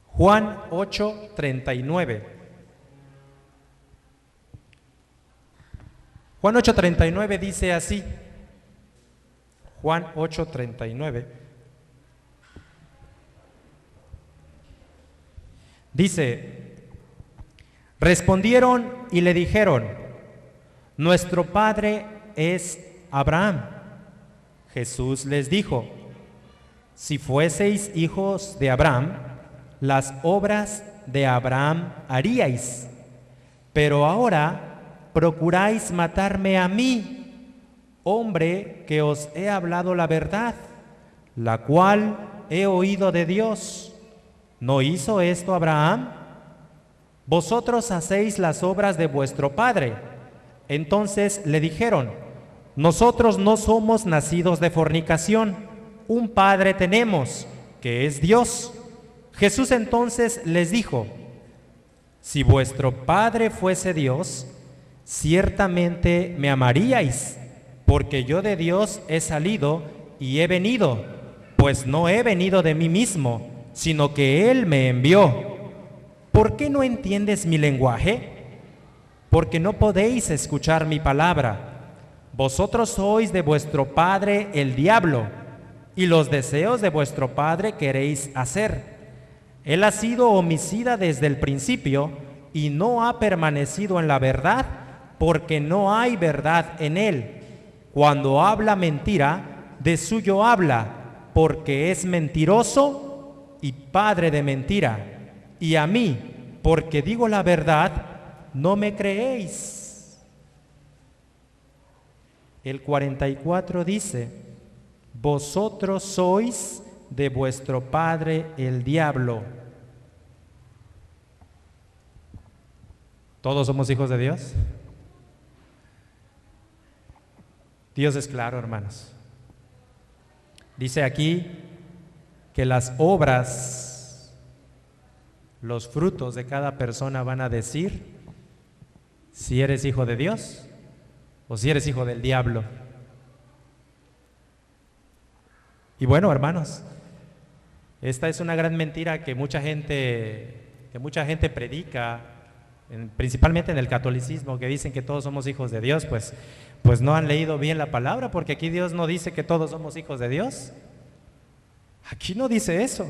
Juan 8:39. Juan 8:39 dice así. Juan 8:39. Dice: respondieron y le dijeron: nuestro padre es Abraham. Jesús les dijo: si fueseis hijos de Abraham, las obras de Abraham haríais, pero ahora procuráis matarme a mí, hombre que os he hablado la verdad, la cual he oído de Dios. ¿No hizo esto Abraham? Vosotros hacéis las obras de vuestro padre. Entonces le dijeron: nosotros no somos nacidos de fornicación, un padre tenemos, que es Dios. Jesús entonces les dijo: si vuestro padre fuese Dios, ciertamente me amaríais, porque yo de Dios he salido y he venido, pues no he venido de mí mismo, sino que Él me envió. ¿Por qué no entiendes mi lenguaje? Porque no podéis escuchar mi palabra. Vosotros sois de vuestro padre el diablo, y los deseos de vuestro padre queréis hacer. Él ha sido homicida desde el principio, y no ha permanecido en la verdad, porque no hay verdad en él. Cuando habla mentira, de suyo habla, porque es mentiroso y padre de mentira. Y a mí, porque digo la verdad, no me creéis. El 44 dice: vosotros sois de vuestro padre el diablo. ¿Todos somos hijos de Dios? Dios es claro, hermanos. Dice aquí que las obras, los frutos de cada persona van a decir si eres hijo de Dios o si eres hijo del diablo. Y bueno, hermanos, esta es una gran mentira que mucha gente predica, principalmente en el catolicismo, que dicen que todos somos hijos de Dios. Pues no han leído bien la palabra, porque aquí Dios no dice que todos somos hijos de Dios. Aquí no dice eso.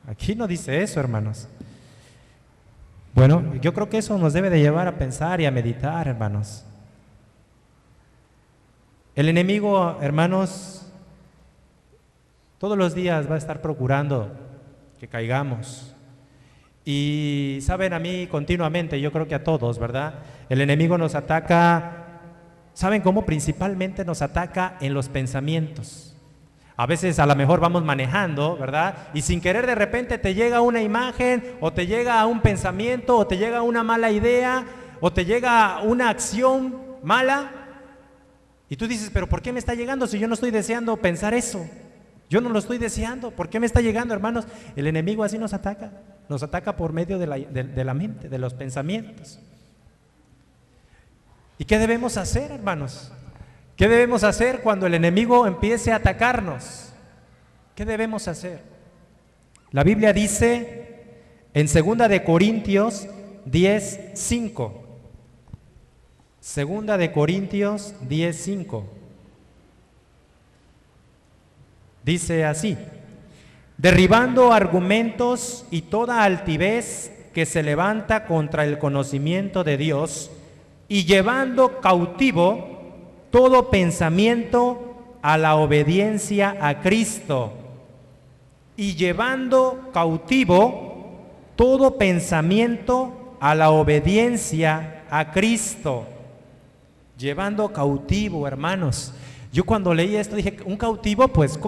Aquí no dice eso, hermanos. Bueno, yo creo que eso nos debe de llevar a pensar y a meditar, hermanos. El enemigo, hermanos, todos los días va a estar procurando que caigamos. Y saben, a mí continuamente, yo creo que a todos, ¿verdad? El enemigo nos ataca, ¿saben cómo? Principalmente nos ataca en los pensamientos. A veces a lo mejor vamos manejando, ¿verdad? Y sin querer de repente te llega una imagen, o te llega un pensamiento, o te llega una mala idea, o te llega una acción mala. Y tú dices: pero ¿por qué me está llegando si yo no estoy deseando pensar eso? Yo no lo estoy deseando. ¿Por qué me está llegando, hermanos? El enemigo así nos ataca por medio de la mente, de los pensamientos. ¿Y qué debemos hacer, hermanos? ¿Qué debemos hacer cuando el enemigo empiece a atacarnos? ¿Qué debemos hacer? La Biblia dice en 2 de Corintios 10:5. 2 de Corintios 10:5. Dice así: derribando argumentos y toda altivez que se levanta contra el conocimiento de Dios, y llevando cautivo todo pensamiento a la obediencia a Cristo. Y llevando cautivo todo pensamiento a la obediencia a Cristo. Llevando cautivo, hermanos. Yo cuando leí esto dije: ¿un cautivo? Pues,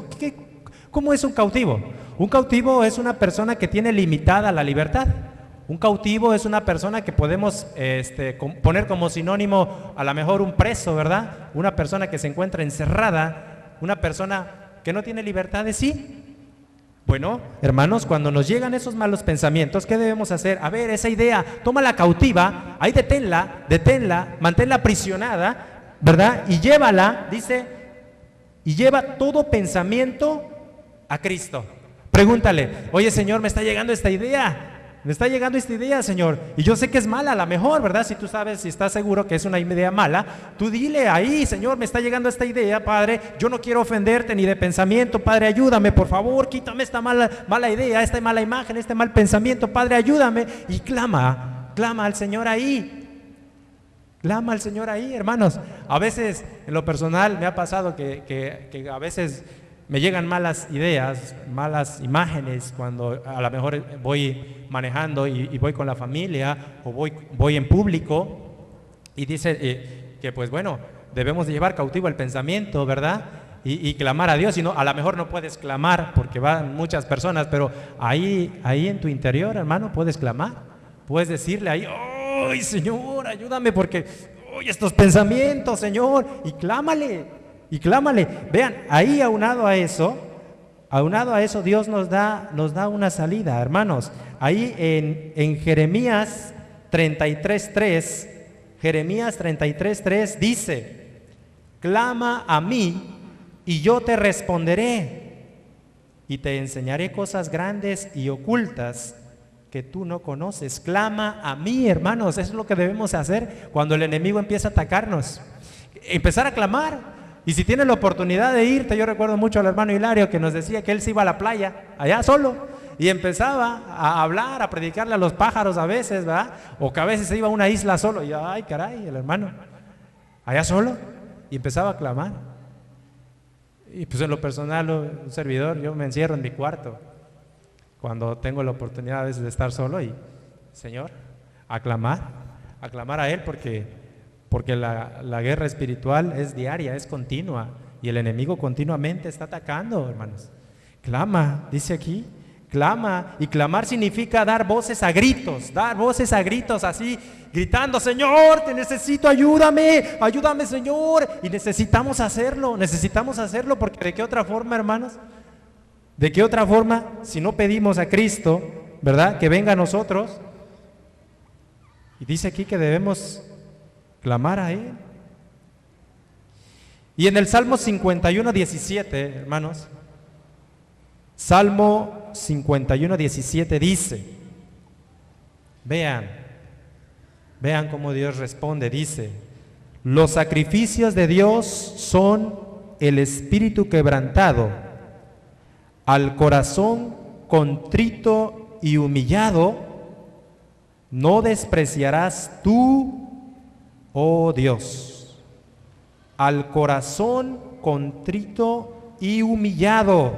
¿cómo es un cautivo? Un cautivo es una persona que tiene limitada la libertad. Un cautivo es una persona que podemos poner como sinónimo a lo mejor un preso, ¿verdad? Una persona que se encuentra encerrada, una persona que no tiene libertad de sí. Bueno, hermanos, cuando nos llegan esos malos pensamientos, ¿qué debemos hacer? A ver, esa idea, tómala cautiva, ahí deténla, manténla aprisionada, ¿verdad? Y llévala, dice, y lleva todo pensamiento a Cristo. Pregúntale, oye Señor, me está llegando esta idea, Señor, y yo sé que es mala a lo mejor, ¿verdad? Si tú sabes, si estás seguro que es una idea mala, tú dile ahí, Señor, me está llegando esta idea, Padre, yo no quiero ofenderte ni de pensamiento, Padre, ayúdame, por favor, quítame esta mala idea, esta mala imagen, este mal pensamiento, Padre, ayúdame, y clama al Señor ahí. Clama al Señor ahí, hermanos. A veces, en lo personal, me ha pasado que a veces me llegan malas ideas, malas imágenes cuando a lo mejor voy manejando y voy con la familia o voy en público y dice que pues bueno, debemos de llevar cautivo el pensamiento, ¿verdad? Y clamar a Dios, y no, a lo mejor no puedes clamar porque van muchas personas, pero ahí en tu interior, hermano, puedes clamar, puedes decirle ahí, ¡ay, Señor, ayúdame porque, ¡ay, estos pensamientos, Señor! Y clámale. Vean, ahí aunado a eso, Dios nos da una salida, hermanos. Ahí en Jeremías 33:3 dice: clama a mí y yo te responderé y te enseñaré cosas grandes y ocultas que tú no conoces. Clama a mí, hermanos, eso es lo que debemos hacer cuando el enemigo empieza a atacarnos. Empezar a clamar. Y si tienes la oportunidad de irte, yo recuerdo mucho al hermano Hilario que nos decía que él se iba a la playa, allá solo, y empezaba a hablar, a predicarle a los pájaros a veces, ¿verdad? O que a veces se iba a una isla solo, y ay, caray, el hermano, allá solo, y empezaba a clamar. Y pues en lo personal, un servidor, yo me encierro en mi cuarto, cuando tengo la oportunidad a veces de estar solo, y Señor, a clamar a Él, porque la guerra espiritual es diaria, es continua, y el enemigo continuamente está atacando, hermanos. Clama, dice aquí, clama, y clamar significa dar voces a gritos, así, gritando: Señor, te necesito, ayúdame, Señor. Y necesitamos hacerlo, porque ¿de qué otra forma, hermanos? ¿De qué otra forma, si no pedimos a Cristo, ¿verdad?, que venga a nosotros? Y dice aquí que debemos clamar a Él. Y en el Salmo 51:17, hermanos, Salmo 51:17 dice, vean cómo Dios responde, dice: los sacrificios de Dios son el espíritu quebrantado, al corazón contrito y humillado no despreciarás tú, oh Dios. Al corazón contrito y humillado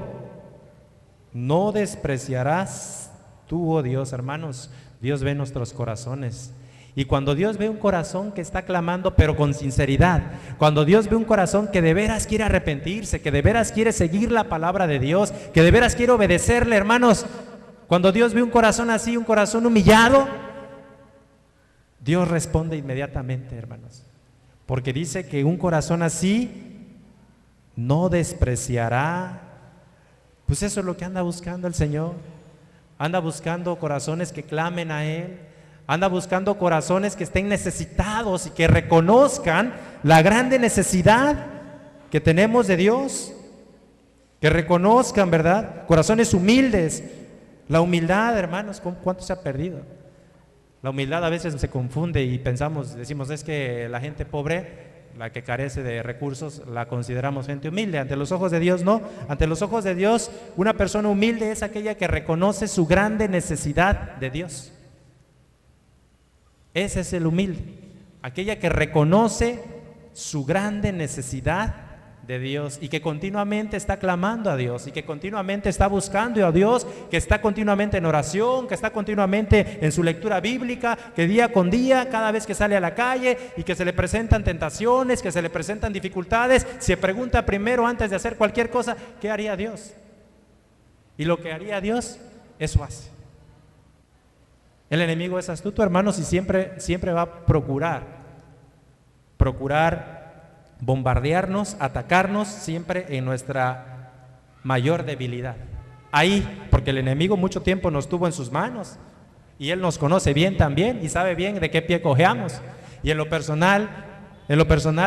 no despreciarás tú, oh Dios. Hermanos, Dios ve nuestros corazones. Y cuando Dios ve un corazón que está clamando pero con sinceridad, cuando Dios ve un corazón que de veras quiere arrepentirse, que de veras quiere seguir la palabra de Dios, que de veras quiere obedecerle, hermanos, cuando Dios ve un corazón así, un corazón humillado, Dios responde inmediatamente, hermanos, porque dice que un corazón así no despreciará. Pues eso es lo que anda buscando el Señor. Anda buscando corazones que clamen a Él, anda buscando corazones que estén necesitados y que reconozcan la grande necesidad que tenemos de Dios, que reconozcan, ¿verdad?, corazones humildes. La humildad, hermanos, ¿cuánto se ha perdido? La humildad a veces se confunde y decimos, es que la gente pobre, la que carece de recursos, la consideramos gente humilde. Ante los ojos de Dios no. Ante los ojos de Dios, una persona humilde es aquella que reconoce su grande necesidad de Dios. Ese es el humilde, aquella que reconoce su grande necesidad de Dios y que continuamente está clamando a Dios y que continuamente está buscando a Dios, que está continuamente en oración, que está continuamente en su lectura bíblica, que día con día, cada vez que sale a la calle y que se le presentan tentaciones, que se le presentan dificultades, se pregunta primero, antes de hacer cualquier cosa, ¿qué haría Dios? Y lo que haría Dios, eso hace. El enemigo es astuto, hermanos, y siempre va a procurar bombardearnos, atacarnos, siempre en nuestra mayor debilidad. Ahí, porque el enemigo mucho tiempo nos tuvo en sus manos, y él nos conoce bien también, y sabe bien de qué pie cojeamos. Y en lo personal,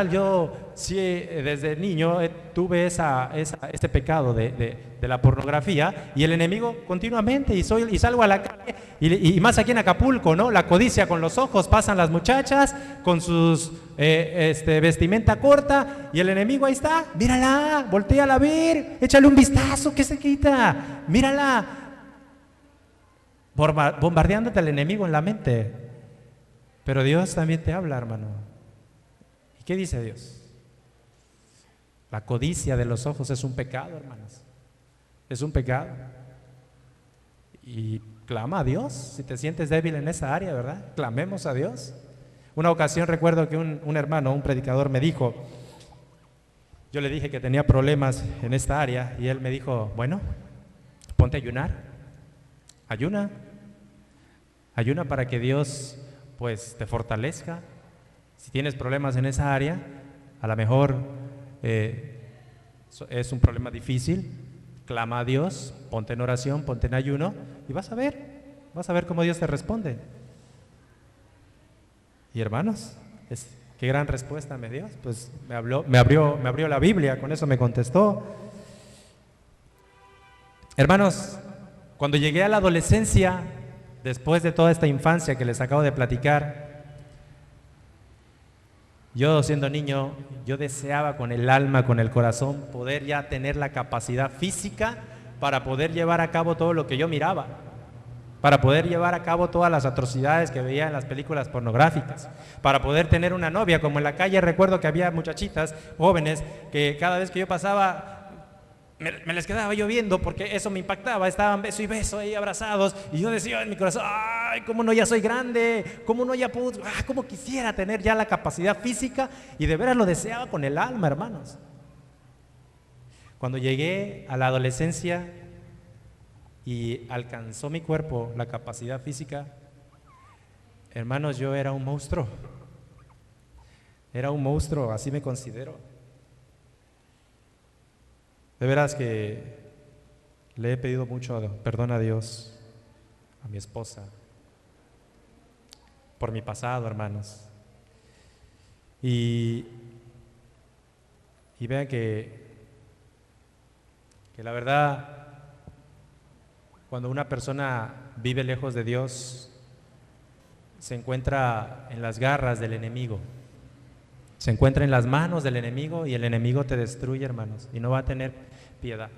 yo sí, desde niño tuve este pecado de la pornografía, y el enemigo continuamente, y salgo a la calle, y más aquí en Acapulco, ¿no? La codicia con los ojos, pasan las muchachas con sus vestimenta corta, y el enemigo ahí está, mírala, voltéala a ver, échale un vistazo, ¿qué se quita? Mírala, bombardeándote al enemigo en la mente. Pero Dios también te habla, hermano. ¿Y qué dice Dios? La codicia de los ojos es un pecado, hermanos. Es un pecado. Y clama a Dios si te sientes débil en esa área, ¿verdad? Clamemos a Dios. Una ocasión recuerdo que un hermano, un predicador me dijo, yo le dije que tenía problemas en esta área, y él me dijo, bueno, ponte a ayunar. Ayuna para que Dios pues te fortalezca. Si tienes problemas en esa área, a lo mejor es un problema difícil, clama a Dios, ponte en oración, ponte en ayuno, y vas a ver cómo Dios te responde. Y hermanos, qué gran respuesta me dio. Pues me abrió la Biblia, con eso me contestó. Hermanos, cuando llegué a la adolescencia, después de toda esta infancia que les acabo de platicar, yo siendo niño, yo deseaba con el alma, con el corazón, poder ya tener la capacidad física para poder llevar a cabo todo lo que yo miraba, para poder llevar a cabo todas las atrocidades que veía en las películas pornográficas, para poder tener una novia, como en la calle recuerdo que había muchachitas jóvenes que cada vez que yo pasaba me les quedaba yo viendo, porque eso me impactaba, estaban beso y beso ahí abrazados, y yo decía en mi corazón, ay, cómo no, ya soy grande, cómo no, ya puedo, cómo quisiera tener ya la capacidad física, y de veras lo deseaba con el alma, hermanos. Cuando llegué a la adolescencia y alcanzó mi cuerpo la capacidad física, hermanos, yo era un monstruo, así me considero. De veras que le he pedido mucho perdón a Dios, a mi esposa, por mi pasado, hermanos. Y vean que la verdad, cuando una persona vive lejos de Dios, se encuentra en las garras del enemigo. Se encuentra en las manos del enemigo, y el enemigo te destruye, hermanos, y no va a tener piedad,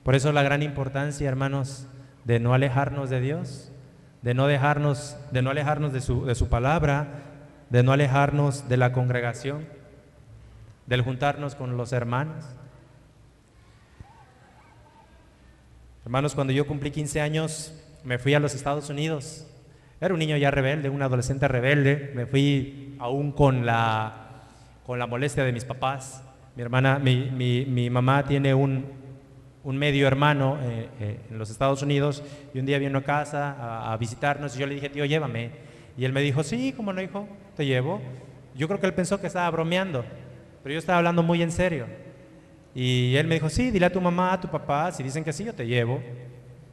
Por eso la gran importancia, hermanos, de no alejarnos de Dios, de no alejarnos de su palabra, de no alejarnos de la congregación, del juntarnos con los hermanos. Hermanos, cuando yo cumplí 15 años, me fui a los Estados Unidos. Era un niño ya rebelde, un adolescente rebelde. Me fui aún con la molestia de mis papás. Mi mamá tiene un medio hermano en los Estados Unidos, y un día vino a casa a visitarnos, y yo le dije, tío, llévame. Y él me dijo, sí, ¿cómo no, hijo? Te llevo. Yo creo que él pensó que estaba bromeando, pero yo estaba hablando muy en serio. Y él me dijo, sí, dile a tu mamá, a tu papá, si dicen que sí, yo te llevo.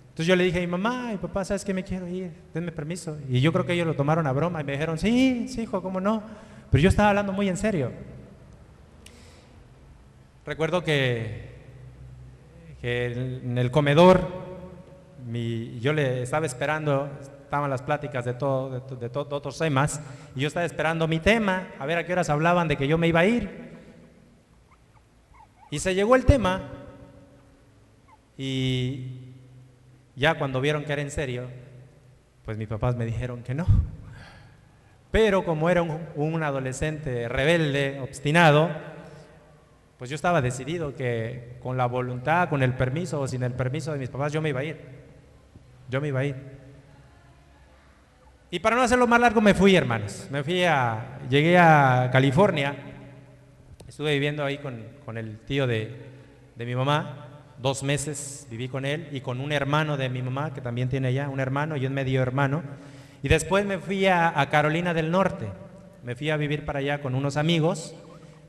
Entonces yo le dije a mi mamá, mi papá, ¿sabes qué? Me quiero ir, denme permiso. Y yo creo que ellos lo tomaron a broma y me dijeron, sí, hijo, ¿cómo no? Pero yo estaba hablando muy en serio. Recuerdo que en el comedor, yo le estaba esperando, estaban las pláticas de otros temas, y yo estaba esperando mi tema, a ver a qué horas hablaban de que yo me iba a ir. Y se llegó el tema, y ya cuando vieron que era en serio, pues mis papás me dijeron que no. Pero como era un adolescente rebelde, obstinado, pues yo estaba decidido que con la voluntad, con el permiso o sin el permiso de mis papás, yo me iba a ir. Y para no hacerlo más largo, me fui, hermanos. Llegué a California, estuve viviendo ahí con el tío de mi mamá, 2 meses viví con él y con un hermano de mi mamá, que también tiene ya un hermano y un medio hermano. Y después me fui a Carolina del Norte, me fui a vivir para allá con unos amigos.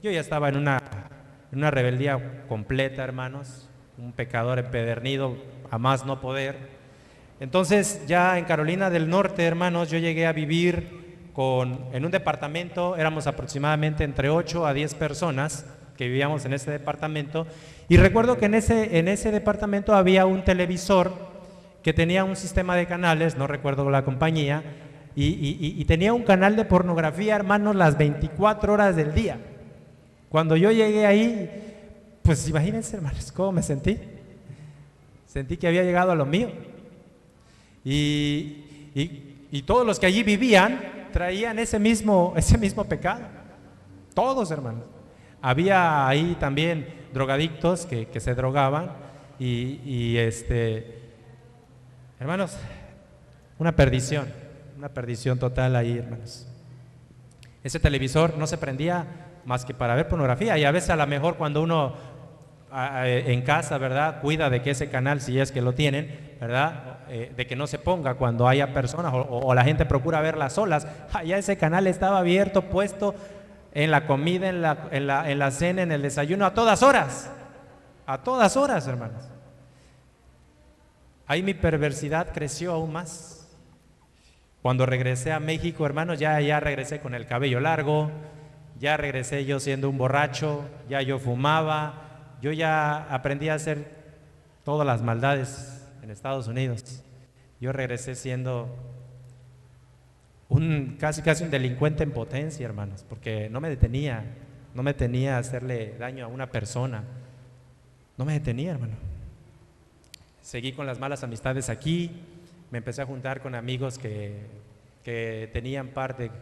Yo ya estaba en una rebeldía completa, hermanos, un pecador empedernido a más no poder. Entonces ya en Carolina del Norte, hermanos, yo llegué a vivir en un departamento, éramos aproximadamente entre 8 a 10 personas que vivíamos en ese departamento, y recuerdo que en ese departamento había un televisor que tenía un sistema de canales, no recuerdo la compañía, y tenía un canal de pornografía, hermanos, las 24 horas del día. Cuando yo llegué ahí, pues imagínense, hermanos, cómo me sentí. Sentí que había llegado a lo mío. Y todos los que allí vivían traían ese mismo pecado. Todos, hermanos. Había ahí también drogadictos que se drogaban hermanos, una perdición total ahí, hermanos. Ese televisor no se prendía más que para ver pornografía, y a veces a lo mejor cuando uno en casa, ¿verdad?, cuida de que ese canal, si es que lo tienen, ¿verdad?, de que no se ponga cuando haya personas o la gente procura verlas solas. Allá ese canal estaba abierto, puesto en la comida, en la cena, en el desayuno, a todas horas, hermanos. Ahí mi perversidad creció aún más. Cuando regresé a México, hermanos, ya regresé con el cabello largo, ya regresé yo siendo un borracho, ya yo fumaba, yo ya aprendí a hacer todas las maldades en Estados Unidos. Yo regresé siendo casi un delincuente en potencia, hermanos, porque no me detenía a hacerle daño a una persona, no me detenía, hermano. Seguí con las malas amistades aquí, me empecé a juntar con amigos que tenían parte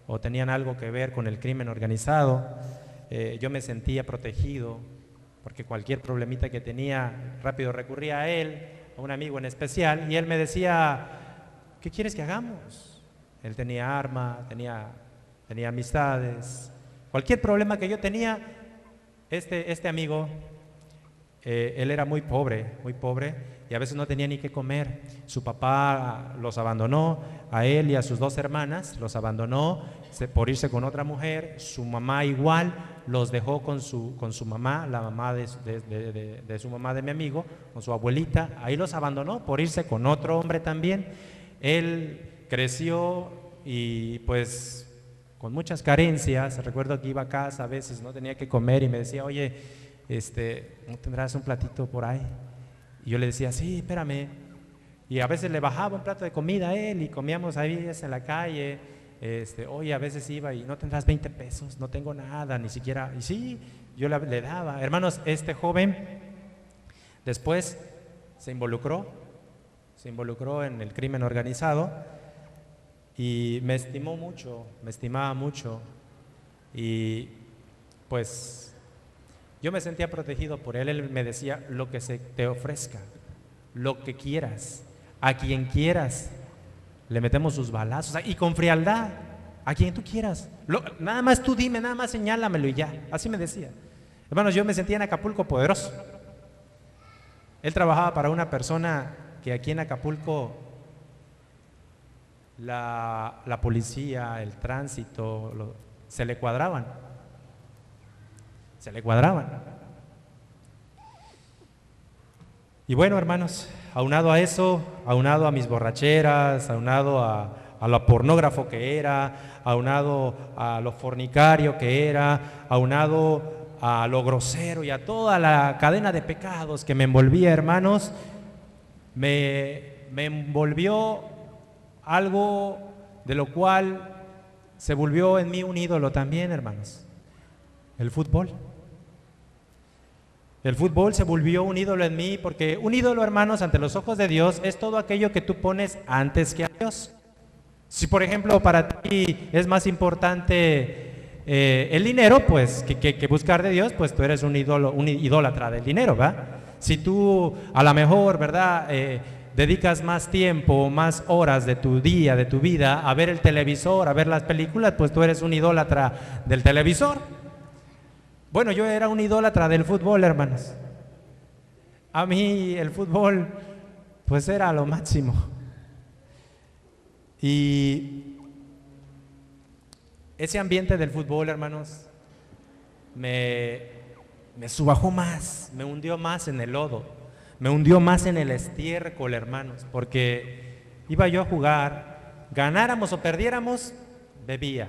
o tenían algo que ver con el crimen organizado. Yo me sentía protegido porque cualquier problemita que tenía rápido recurría a él, a un amigo en especial, y él me decía: ¿qué quieres que hagamos? Él tenía arma, tenía amistades. Cualquier problema que yo tenía, este amigo, él era muy pobre, y a veces no tenía ni qué comer. Su papá los abandonó, a él y a sus 2 hermanas, los abandonó por irse con otra mujer. Su mamá igual, los dejó con su mamá, la mamá de su mamá de mi amigo, con su abuelita. Ahí los abandonó por irse con otro hombre también. Él creció y pues con muchas carencias. Recuerdo que iba a casa, a veces no tenía que comer y me decía: oye, ¿no tendrás un platito por ahí? Y yo le decía: sí, espérame. Y a veces le bajaba un plato de comida a él y comíamos ahí en la calle. Oye, a veces iba y: ¿no tendrás 20 pesos? No tengo nada, ni siquiera. Y sí, yo le daba. Hermanos, este joven después se involucró en el crimen organizado y me estimaba mucho, y pues yo me sentía protegido por él. Él me decía: lo que se te ofrezca, lo que quieras, a quien quieras, le metemos sus balazos, y con frialdad, a quien tú quieras, nada más tú dime, nada más señálamelo y ya. Así me decía. Hermanos, yo me sentía en Acapulco poderoso. Él trabajaba para una persona que aquí en Acapulco la policía, el tránsito, se le cuadraban. Y bueno, hermanos, aunado a eso, aunado a mis borracheras, aunado a lo pornógrafo que era, aunado a lo fornicario que era, aunado a lo grosero y a toda la cadena de pecados que me envolvía, hermanos, me envolvió algo de lo cual se volvió en mí un ídolo también, hermanos: el fútbol. El fútbol se volvió un ídolo en mí, porque un ídolo, hermanos, ante los ojos de Dios es todo aquello que tú pones antes que a Dios. Si, por ejemplo, para ti es más importante el dinero, pues, que buscar de Dios, pues tú eres un idólatra del dinero, ¿verdad? Si tú a lo mejor, ¿verdad?, dedicas más tiempo, más horas de tu día, de tu vida, a ver el televisor, a ver las películas, pues tú eres un idólatra del televisor. Bueno, yo era un idólatra del fútbol, hermanos. A mí el fútbol pues era lo máximo. Y ese ambiente del fútbol, hermanos, me subajó más, me hundió más en el lodo, me hundió más en el estiércol, hermanos, porque iba yo a jugar, ganáramos o perdiéramos, bebía,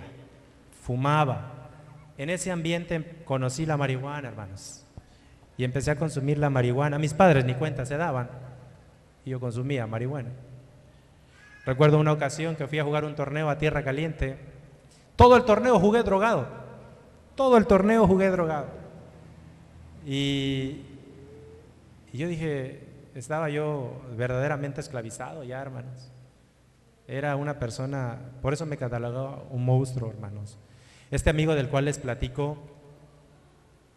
fumaba. En ese ambiente conocí la marihuana, hermanos, y empecé a consumir la marihuana. Mis padres ni cuenta se daban, y yo consumía marihuana. Recuerdo una ocasión que fui a jugar un torneo a Tierra Caliente. Todo el torneo jugué drogado, todo el torneo jugué drogado. Y yo dije, estaba yo verdaderamente esclavizado ya, hermanos. Era una persona, por eso me catalogaba un monstruo, hermanos. Este amigo del cual les platico,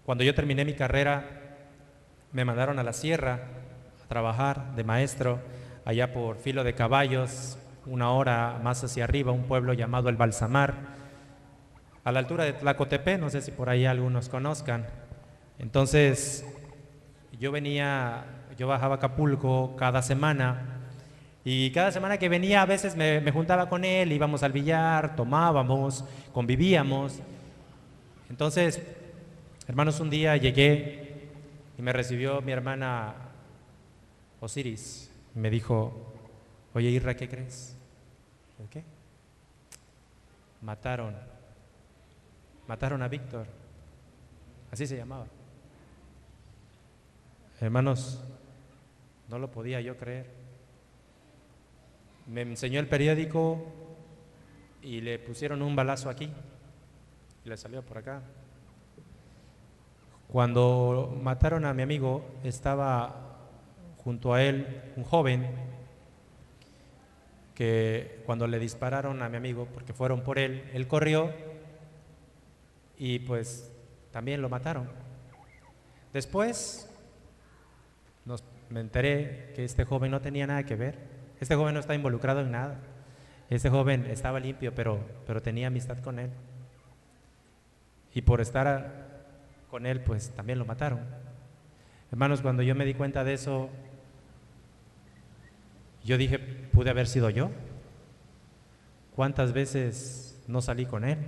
cuando yo terminé mi carrera, me mandaron a la sierra a trabajar de maestro, allá por Filo de Caballos, una hora más hacia arriba, un pueblo llamado El Balsamar, a la altura de Tlacotepec, no sé si por ahí algunos conozcan. Entonces, yo bajaba a Acapulco cada semana, y cada semana que venía a veces me juntaba con él, íbamos al billar, tomábamos, convivíamos. Entonces, hermanos, un día llegué y me recibió mi hermana Osiris y me dijo, oye, Irra, ¿qué crees? ¿Qué? Mataron a Víctor, así se llamaba. Hermanos, no lo podía yo creer. Me enseñó el periódico y le pusieron un balazo aquí y le salió por acá. Cuando mataron a mi amigo, estaba junto a él un joven que cuando le dispararon a mi amigo, porque fueron por él corrió y pues también lo mataron. Después me enteré que este joven no tenía nada que ver. Este joven no está involucrado en nada. Este joven estaba limpio, pero tenía amistad con él. Y por estar con él, pues también lo mataron. Hermanos, cuando yo me di cuenta de eso, yo dije, ¿pude haber sido yo? ¿Cuántas veces no salí con él?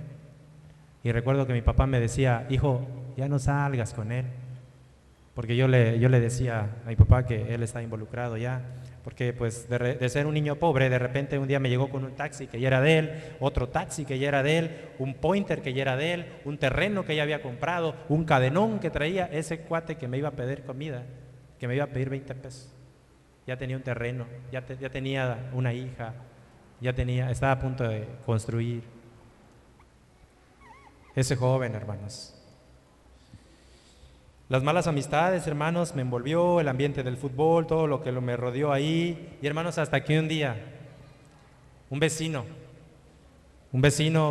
Y recuerdo que mi papá me decía, hijo, ya no salgas con él. Porque yo le decía a mi papá que él está involucrado ya. Porque pues de ser un niño pobre, de repente un día me llegó con un taxi que ya era de él, otro taxi que ya era de él, un pointer que ya era de él, un terreno que ya había comprado, un cadenón que traía ese cuate que me iba a pedir comida, que me iba a pedir 20 pesos. Ya tenía un terreno, ya tenía una hija, estaba a punto de construir. Ese joven, hermanos. Las malas amistades, hermanos, me envolvió, el ambiente del fútbol, todo lo que me rodeó ahí. Y hermanos, hasta que un día, un vecino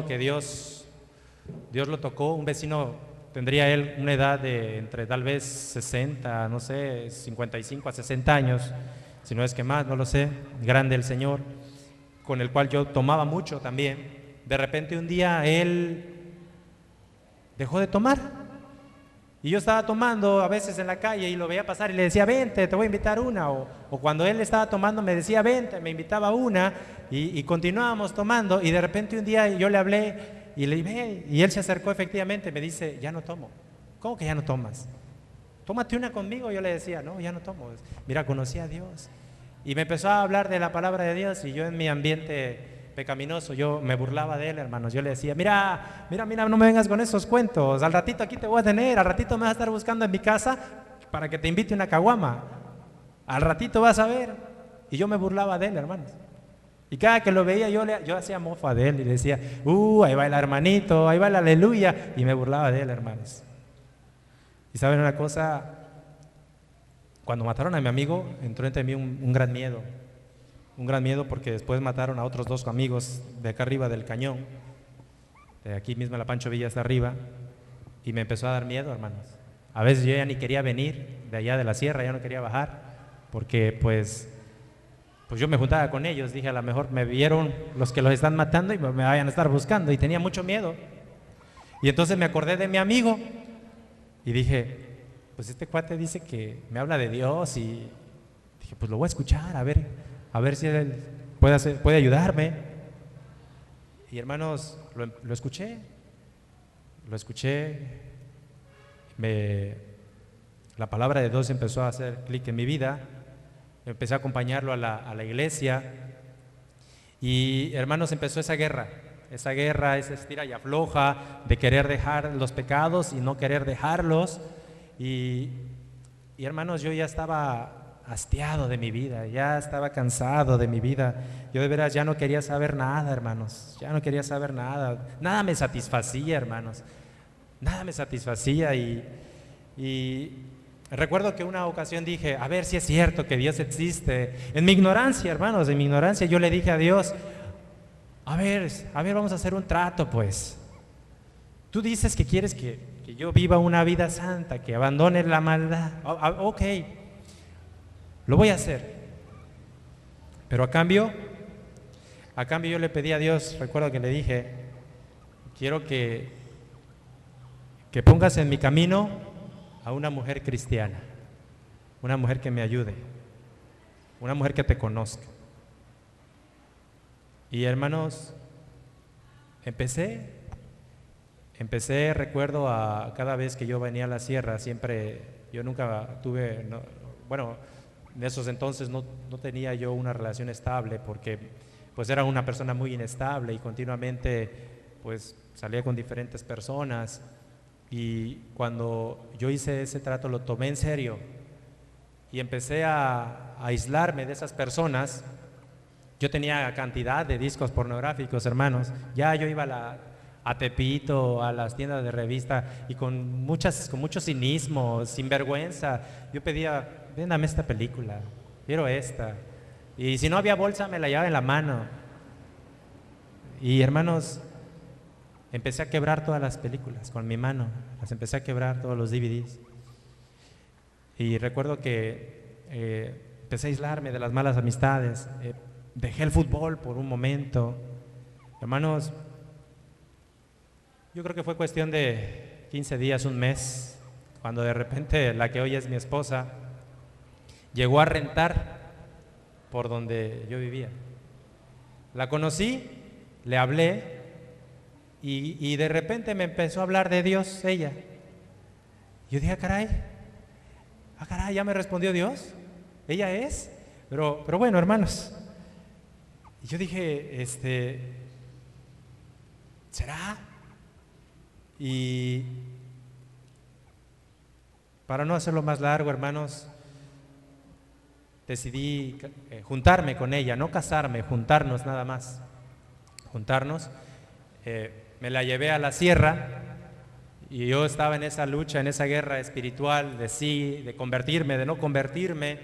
que Dios lo tocó, un vecino, tendría él una edad de entre tal vez 60, no sé, 55 a 60 años, si no es que más, no lo sé, grande el Señor, con el cual yo tomaba mucho también. De repente un día él dejó de tomar. Y yo estaba tomando a veces en la calle y lo veía pasar y le decía, vente, te voy a invitar una. O cuando él estaba tomando me decía, vente, me invitaba una y continuábamos tomando. Y de repente un día yo le hablé y le dije, y él se acercó efectivamente, me dice, ya no tomo. ¿Cómo que ya no tomas? Tómate una conmigo. Yo le decía, no, ya no tomo. Mira, conocí a Dios. Y me empezó a hablar de la palabra de Dios y yo en mi ambiente pecaminoso, yo me burlaba de él, hermanos. Yo le decía, mira, no me vengas con esos cuentos, al ratito aquí te voy a tener, al ratito me vas a estar buscando en mi casa para que te invite una caguama, al ratito vas a ver. Y yo me burlaba de él, hermanos. Y cada que lo veía yo hacía mofa de él y le decía, ahí va el hermanito, ahí va el aleluya, y me burlaba de él, hermanos. Y saben una cosa, cuando mataron a mi amigo, entró entre mí un gran miedo. Un gran miedo porque después mataron a otros 2 amigos de acá arriba del cañón, de aquí mismo la Pancho Villa hasta arriba, y me empezó a dar miedo, hermanos. A veces yo ya ni quería venir de allá de la sierra, ya no quería bajar, porque pues yo me juntaba con ellos, dije a lo mejor me vieron los que los están matando y me vayan a estar buscando, y tenía mucho miedo. Y entonces me acordé de mi amigo y dije, pues este cuate dice que me habla de Dios y dije, pues lo voy a escuchar, a ver si él puede ayudarme. Y hermanos, lo escuché, la palabra de Dios empezó a hacer clic en mi vida, empecé a acompañarlo a la iglesia y hermanos, empezó esa guerra, esa estira y afloja de querer dejar los pecados y no querer dejarlos y hermanos, yo ya estaba hastiado de mi vida, ya estaba cansado de mi vida, yo de veras ya no quería saber nada, hermanos, ya no quería saber nada me satisfacía, hermanos, nada me satisfacía y recuerdo que una ocasión dije, a ver si es cierto que Dios existe. En mi ignorancia, hermanos, en mi ignorancia yo le dije a Dios, a ver, vamos a hacer un trato pues. Tú dices que quieres que yo viva una vida santa, que abandone la maldad. Ok, lo voy a hacer. Pero a cambio yo le pedí a Dios, recuerdo que le dije, quiero que pongas en mi camino a una mujer cristiana, una mujer que me ayude, una mujer que te conozca. Y hermanos, empecé, recuerdo cada vez que yo venía a la sierra, siempre, yo nunca tuve, bueno, en esos entonces no tenía yo una relación estable porque pues era una persona muy inestable y continuamente pues salía con diferentes personas. Y cuando yo hice ese trato lo tomé en serio y empecé a aislarme de esas personas. Yo tenía cantidad de discos pornográficos, hermanos. Ya yo iba a Tepito, a las tiendas de revista y con mucho cinismo, sin vergüenza. Yo pedía, véndame esta película, quiero esta. Y si no había bolsa me la llevaba en la mano. Y hermanos, empecé a quebrar todas las películas con mi mano, las empecé a quebrar, todos los DVDs. Y recuerdo que empecé a aislarme de las malas amistades, dejé el fútbol por un momento. Hermanos, yo creo que fue cuestión de 15 días, un mes, cuando de repente la que hoy es mi esposa llegó a rentar por donde yo vivía. La conocí, le hablé y de repente me empezó a hablar de Dios ella. Yo dije, caray, ya me respondió Dios, ella es. Pero bueno, hermanos, yo dije, ¿será? Y para no hacerlo más largo, hermanos, decidí juntarme con ella, no casarme, juntarnos nada más. Juntarnos. Me la llevé a la sierra y yo estaba en esa lucha, en esa guerra espiritual de sí, de convertirme, de no convertirme,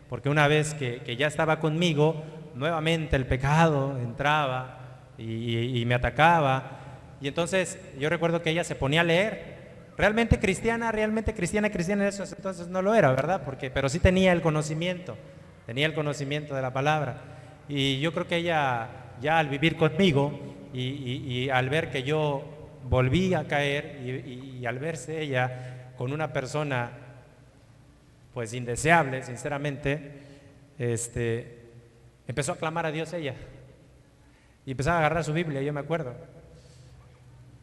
porque una vez que ya estaba conmigo, nuevamente el pecado entraba y me atacaba. Y entonces yo recuerdo que ella se ponía a leer. Realmente cristiana en esos entonces no lo era, ¿verdad? Pero sí tenía el conocimiento de la palabra. Y yo creo que ella, ya al vivir conmigo y al ver que yo volví a caer y al verse ella con una persona pues indeseable, sinceramente, empezó a clamar a Dios ella y empezaba a agarrar su Biblia, yo me acuerdo,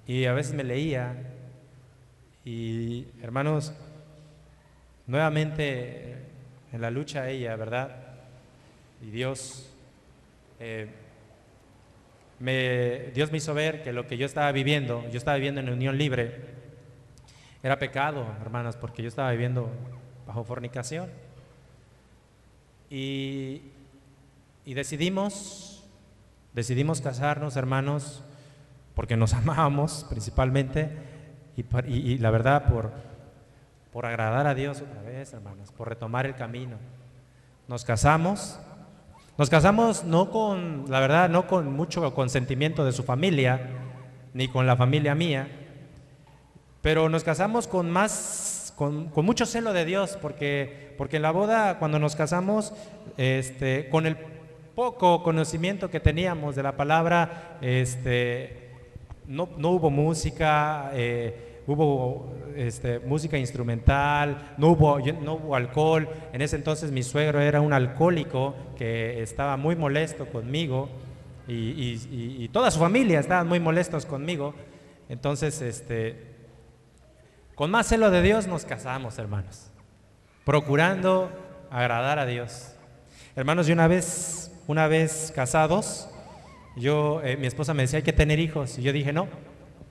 y a veces me leía. Y hermanos, nuevamente en la lucha ella, ¿verdad? Y Dios me hizo ver que lo que yo estaba viviendo en unión libre, era pecado, hermanos, porque yo estaba viviendo bajo fornicación. Y decidimos casarnos, hermanos, porque nos amábamos principalmente y la verdad por agradar a Dios otra vez, hermanos, por retomar el camino. Nos casamos no con mucho consentimiento de su familia, ni con la familia mía, pero nos casamos con mucho celo de Dios, porque en la boda, cuando nos casamos, con el poco conocimiento que teníamos de la palabra, no hubo música, hubo música instrumental, no hubo alcohol. En ese entonces mi suegro era un alcohólico que estaba muy molesto conmigo y toda su familia estaban muy molestos conmigo. Entonces, con más celo de Dios nos casamos, hermanos, procurando agradar a Dios. Hermanos, y una vez casados, mi esposa me decía hay que tener hijos, y yo dije no.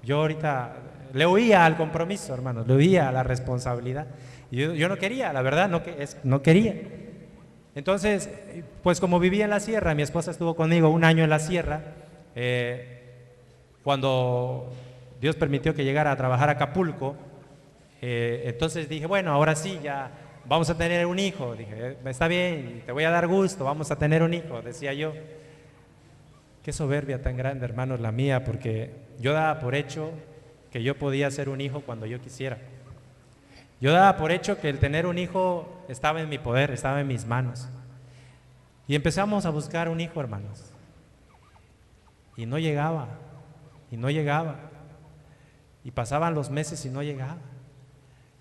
Yo ahorita le huía al compromiso, hermanos, le huía a la responsabilidad. Y yo no quería, la verdad, no quería. Entonces, pues como vivía en la sierra, mi esposa estuvo conmigo un año en la sierra. Cuando Dios permitió que llegara a trabajar a Acapulco, entonces dije, bueno, ahora sí, ya vamos a tener un hijo. Dije, está bien, te voy a dar gusto, vamos a tener un hijo, decía yo. Qué soberbia tan grande, hermanos, la mía, porque yo daba por hecho que yo podía ser un hijo cuando yo quisiera. Yo daba por hecho que el tener un hijo estaba en mi poder, estaba en mis manos. Y empezamos a buscar un hijo, hermanos. Y no llegaba, y no llegaba. Y pasaban los meses y no llegaba.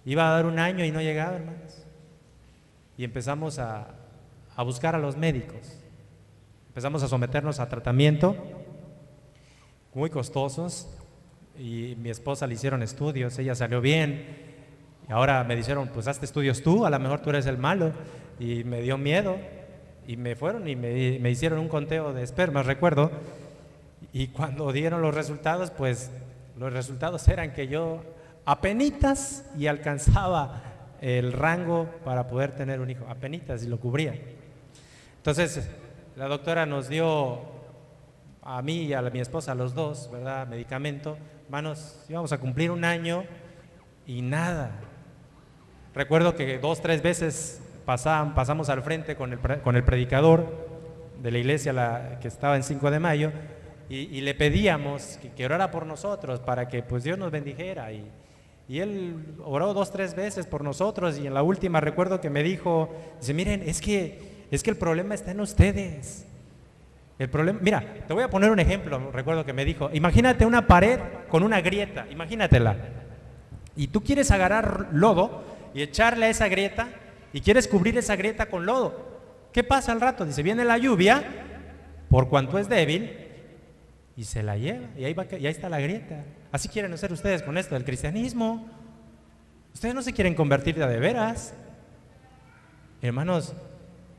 Iba a dar un año y no llegaba, hermanos. Y empezamos a buscar a los médicos. Empezamos a someternos a tratamiento muy costosos, y mi esposa le hicieron estudios, ella salió bien, y ahora me dijeron, pues hazte estudios tú, a lo mejor tú eres el malo, y me dio miedo, y me fueron y me hicieron un conteo de espermas, recuerdo, y cuando dieron los resultados, pues los resultados eran que yo apenitas y alcanzaba el rango para poder tener un hijo, apenitas, y lo cubría. Entonces la doctora nos dio a mí y a mi esposa, a los dos, ¿verdad?, medicamento. Hermanos, íbamos a cumplir un año y nada. Recuerdo que 2, 3 veces pasamos al frente con el predicador de la iglesia que estaba en 5 de mayo y le pedíamos que orara por nosotros para que pues Dios nos bendijera, y él oró 2, 3 veces por nosotros, y en la última recuerdo que me dijo, dice, miren, es que el problema está en ustedes. El problema, mira, te voy a poner un ejemplo. Recuerdo que me dijo, imagínate una pared con una grieta, imagínatela, y tú quieres agarrar lodo y echarle a esa grieta, y quieres cubrir esa grieta con lodo. ¿Qué pasa al rato? Dice, viene la lluvia, por cuanto es débil, y se la lleva, y ahí está la grieta. Así quieren hacer ustedes con esto del cristianismo. Ustedes no se quieren convertir de veras. Hermanos,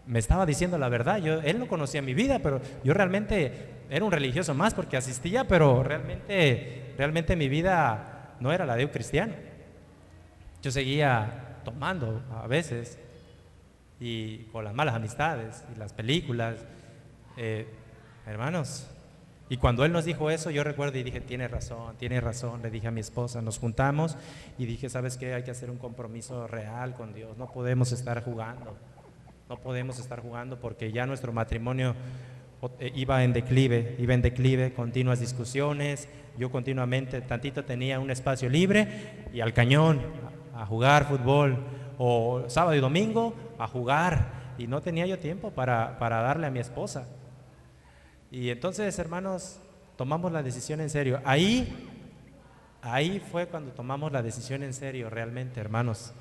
me estaba diciendo la verdad. Él no conocía mi vida, pero yo realmente era un religioso más porque asistía, pero realmente mi vida no era la de un cristiano. Yo seguía tomando a veces, y con las malas amistades y las películas, hermanos. Y cuando él nos dijo eso, yo recuerdo y dije, tiene razón, le dije a mi esposa, nos juntamos y dije, ¿sabes qué? Hay que hacer un compromiso real con Dios, no podemos estar jugando. No podemos estar jugando, porque ya nuestro matrimonio iba en declive, continuas discusiones. Yo continuamente, tantito tenía un espacio libre y al cañón a jugar fútbol, o sábado y domingo a jugar, y no tenía yo tiempo para darle a mi esposa. Y entonces, hermanos, tomamos la decisión en serio. Ahí fue cuando tomamos la decisión en serio realmente, hermanos.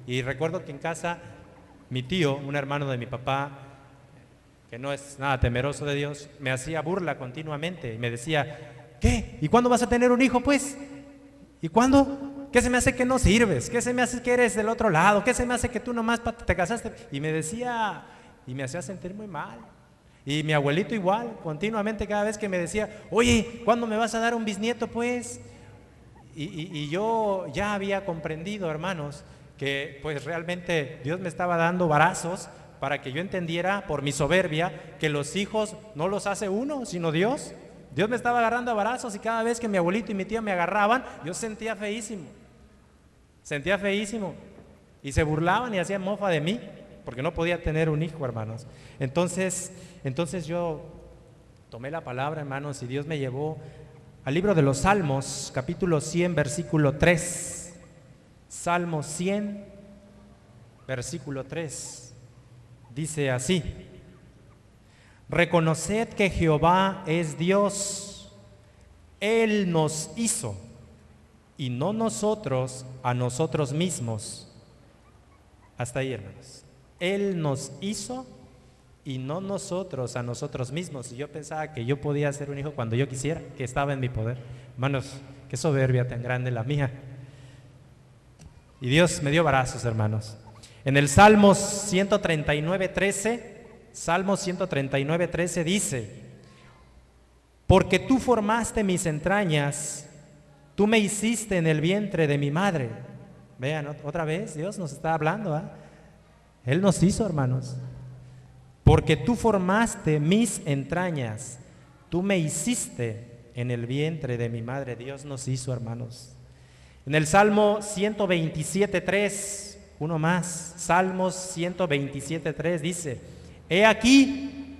Y recuerdo que en casa, mi tío, un hermano de mi papá, que no es nada temeroso de Dios, me hacía burla continuamente y me decía, ¿qué? ¿Y cuándo vas a tener un hijo, pues? ¿Y cuándo? ¿Qué se me hace que no sirves? ¿Qué se me hace que eres del otro lado? ¿Qué se me hace que tú nomás te casaste? Y me decía, y me hacía sentir muy mal. Y mi abuelito igual, continuamente cada vez que me decía, oye, ¿cuándo me vas a dar un bisnieto, pues? Y yo ya había comprendido, hermanos, que pues realmente Dios me estaba dando varazos para que yo entendiera por mi soberbia que los hijos no los hace uno, sino Dios. Dios me estaba agarrando a varazos, y cada vez que mi abuelito y mi tía me agarraban, yo sentía feísimo, y se burlaban y hacían mofa de mí, porque no podía tener un hijo, hermanos. Entonces yo tomé la palabra, hermanos, y Dios me llevó al libro de los Salmos, capítulo 100, versículo 3. Salmo 100, versículo 3. Dice así: reconoced que Jehová es Dios, Él nos hizo y no nosotros a nosotros mismos. Hasta ahí, hermanos. Él nos hizo y no nosotros a nosotros mismos. Y yo pensaba que yo podía ser un hijo cuando yo quisiera, que estaba en mi poder. Hermanos, qué soberbia tan grande la mía. Y Dios me dio brazos, hermanos. En el Salmo 139:13 dice: porque tú formaste mis entrañas, tú me hiciste en el vientre de mi madre. Vean, otra vez Dios nos está hablando, ¿eh? Él nos hizo, hermanos. Porque tú formaste mis entrañas, tú me hiciste en el vientre de mi madre. Dios nos hizo, hermanos. En el Salmo 127:3, uno más, Salmos 127:3 dice: he aquí,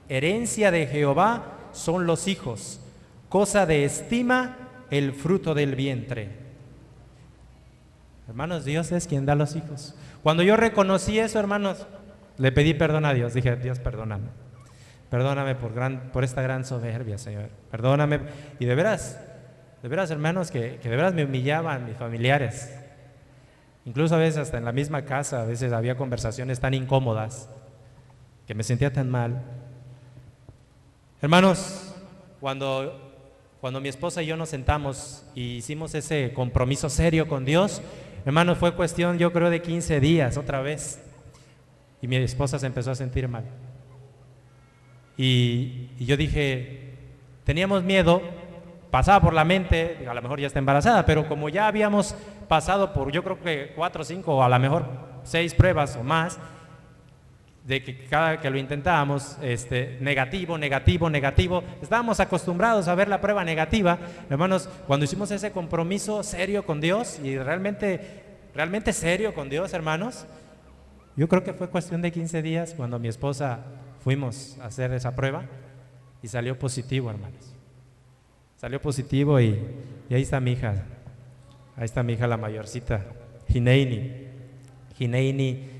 herencia de Jehová son los hijos, cosa de estima el fruto del vientre. Hermanos, Dios es quien da los hijos. Cuando yo reconocí eso, hermanos, le pedí perdón a Dios. Dije: Dios, perdóname. Perdóname por esta gran soberbia, Señor. Perdóname. Y de veras, hermanos, que de veras me humillaban mis familiares. Incluso a veces hasta en la misma casa, a veces había conversaciones tan incómodas que me sentía tan mal. Hermanos, cuando mi esposa y yo nos sentamos y hicimos ese compromiso serio con Dios, hermanos, fue cuestión, yo creo, de 15 días otra vez. Y mi esposa se empezó a sentir mal. Y yo dije, teníamos miedo, pasaba por la mente, a lo mejor ya está embarazada, pero como ya habíamos pasado por, yo creo que 4, 5 o a lo mejor 6 pruebas o más, de que cada que lo intentábamos, negativo, estábamos acostumbrados a ver la prueba negativa. Hermanos, cuando hicimos ese compromiso serio con Dios, y realmente serio con Dios, hermanos, yo creo que fue cuestión de 15 días cuando mi esposa fuimos a hacer esa prueba y salió positivo, hermanos. Salió positivo y ahí está mi hija. Ahí está mi hija, la mayorcita, Hineini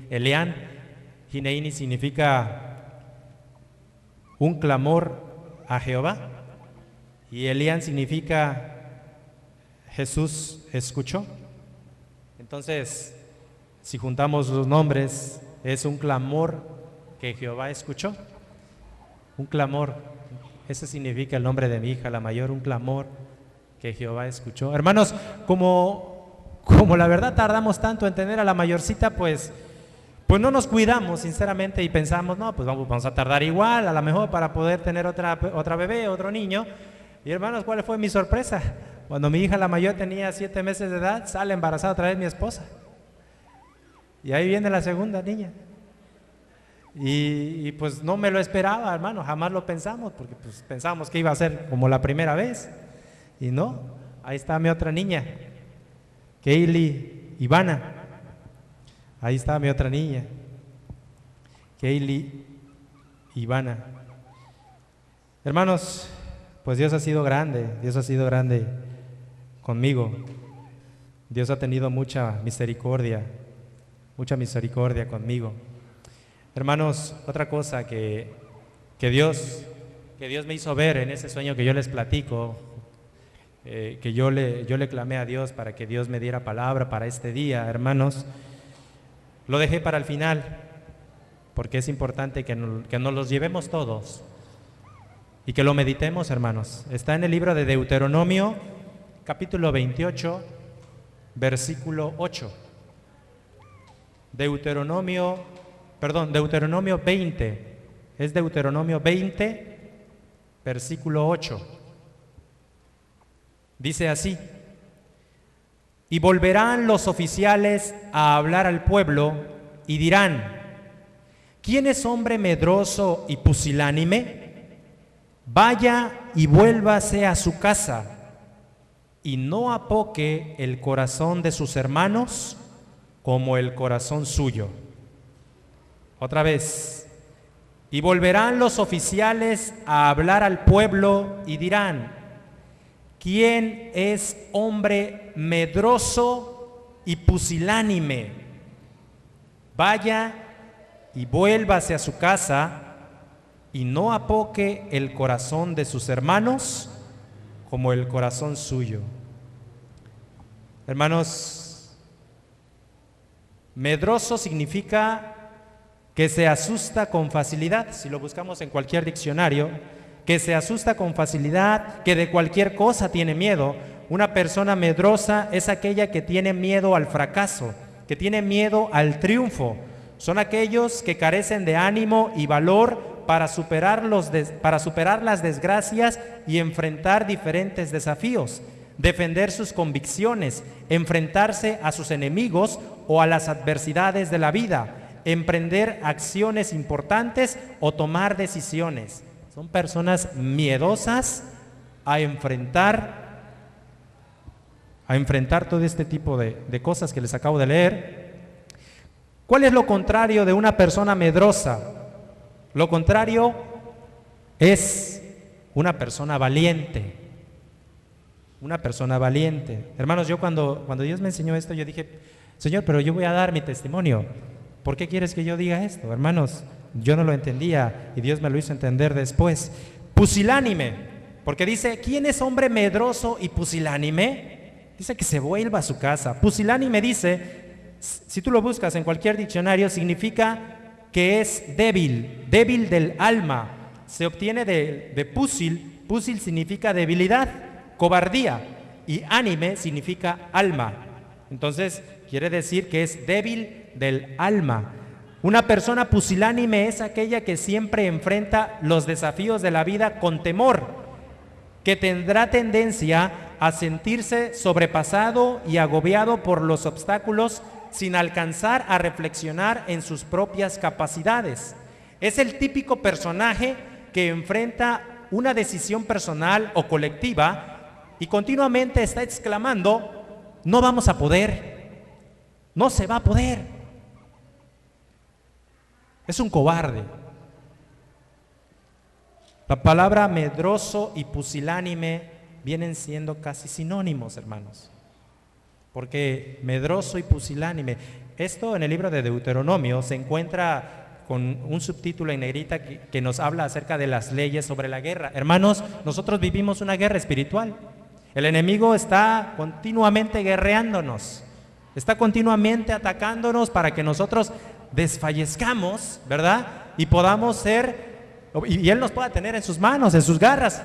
Elian. Hineini significa un clamor a Jehová, y Elian significa Jesús escuchó. Entonces, si juntamos los nombres, es un clamor que Jehová escuchó. Un clamor, ese significa el nombre de mi hija, la mayor, un clamor que Jehová escuchó. Hermanos, como la verdad tardamos tanto en tener a la mayorcita, pues no nos cuidamos, sinceramente, y pensamos, no, pues vamos a tardar igual, a lo mejor para poder tener otra bebé, otro niño. Y hermanos, ¿cuál fue mi sorpresa? Cuando mi hija, la mayor, tenía 7 meses de edad, sale embarazada otra vez mi esposa. Y ahí viene la segunda niña. Y pues no me lo esperaba, hermano, jamás lo pensamos, porque pues pensábamos que iba a ser como la primera vez. Y no, ahí está mi otra niña, Kaylee Ivana. Ahí está mi otra niña, Kaylee Ivana. Hermanos, pues Dios ha sido grande conmigo. Dios ha tenido mucha misericordia conmigo. Hermanos, otra cosa que Dios me hizo ver en ese sueño que yo les platico, que yo le clamé a Dios para que Dios me diera palabra para este día, hermanos. Lo dejé para el final, porque es importante que nos los llevemos todos y que lo meditemos, hermanos. Está en el libro de Deuteronomio, capítulo 28, versículo 8. Deuteronomio 20, es Deuteronomio 20, versículo 8. Dice así: y volverán los oficiales a hablar al pueblo y dirán: ¿quién es hombre medroso y pusilánime? Vaya y vuélvase a su casa, y no apoque el corazón de sus hermanos como el corazón suyo. Otra vez: y volverán los oficiales a hablar al pueblo y dirán: ¿quién es hombre medroso y pusilánime? Vaya y vuélvase a su casa, y no apoque el corazón de sus hermanos como el corazón suyo. Hermanos, medroso significa que se asusta con facilidad. Si lo buscamos en cualquier diccionario, que se asusta con facilidad, que de cualquier cosa tiene miedo. Una persona medrosa es aquella que tiene miedo al fracaso, que tiene miedo al triunfo. Son aquellos que carecen de ánimo y valor para superar las desgracias y enfrentar diferentes desafíos, defender sus convicciones, enfrentarse a sus enemigos o a las adversidades de la vida, emprender acciones importantes o tomar decisiones. Son personas miedosas a enfrentar todo este tipo de cosas que les acabo de leer. ¿Cuál es lo contrario de una persona medrosa? Lo contrario es una persona valiente. Una persona valiente. Hermanos, yo cuando Dios me enseñó esto, yo dije, Señor, pero yo voy a dar mi testimonio. ¿Por qué quieres que yo diga esto? Hermanos, yo no lo entendía y Dios me lo hizo entender después. Pusilánime, porque dice, ¿quién es hombre medroso y pusilánime? Dice que se vuelva a su casa. Pusilánime dice, si tú lo buscas en cualquier diccionario, significa que es débil, débil del alma. Se obtiene de pusil. Pusil significa debilidad, cobardía, y ánime significa alma. Entonces quiere decir que es débil del alma. Una persona pusilánime es aquella que siempre enfrenta los desafíos de la vida con temor, que tendrá tendencia a sentirse sobrepasado y agobiado por los obstáculos sin alcanzar a reflexionar en sus propias capacidades. Es el típico personaje que enfrenta una decisión personal o colectiva y continuamente está exclamando, no vamos a poder, no se va a poder. Es un cobarde. La palabra medroso y pusilánime vienen siendo casi sinónimos, hermanos. Porque medroso y pusilánime, esto en el libro de Deuteronomio se encuentra con un subtítulo en negrita que nos habla acerca de las leyes sobre la guerra. Hermanos, nosotros vivimos una guerra espiritual. El enemigo está continuamente guerreándonos, está continuamente atacándonos para que nosotros desfallezcamos, ¿verdad? Y podamos ser, y Él nos pueda tener en sus manos, en sus garras.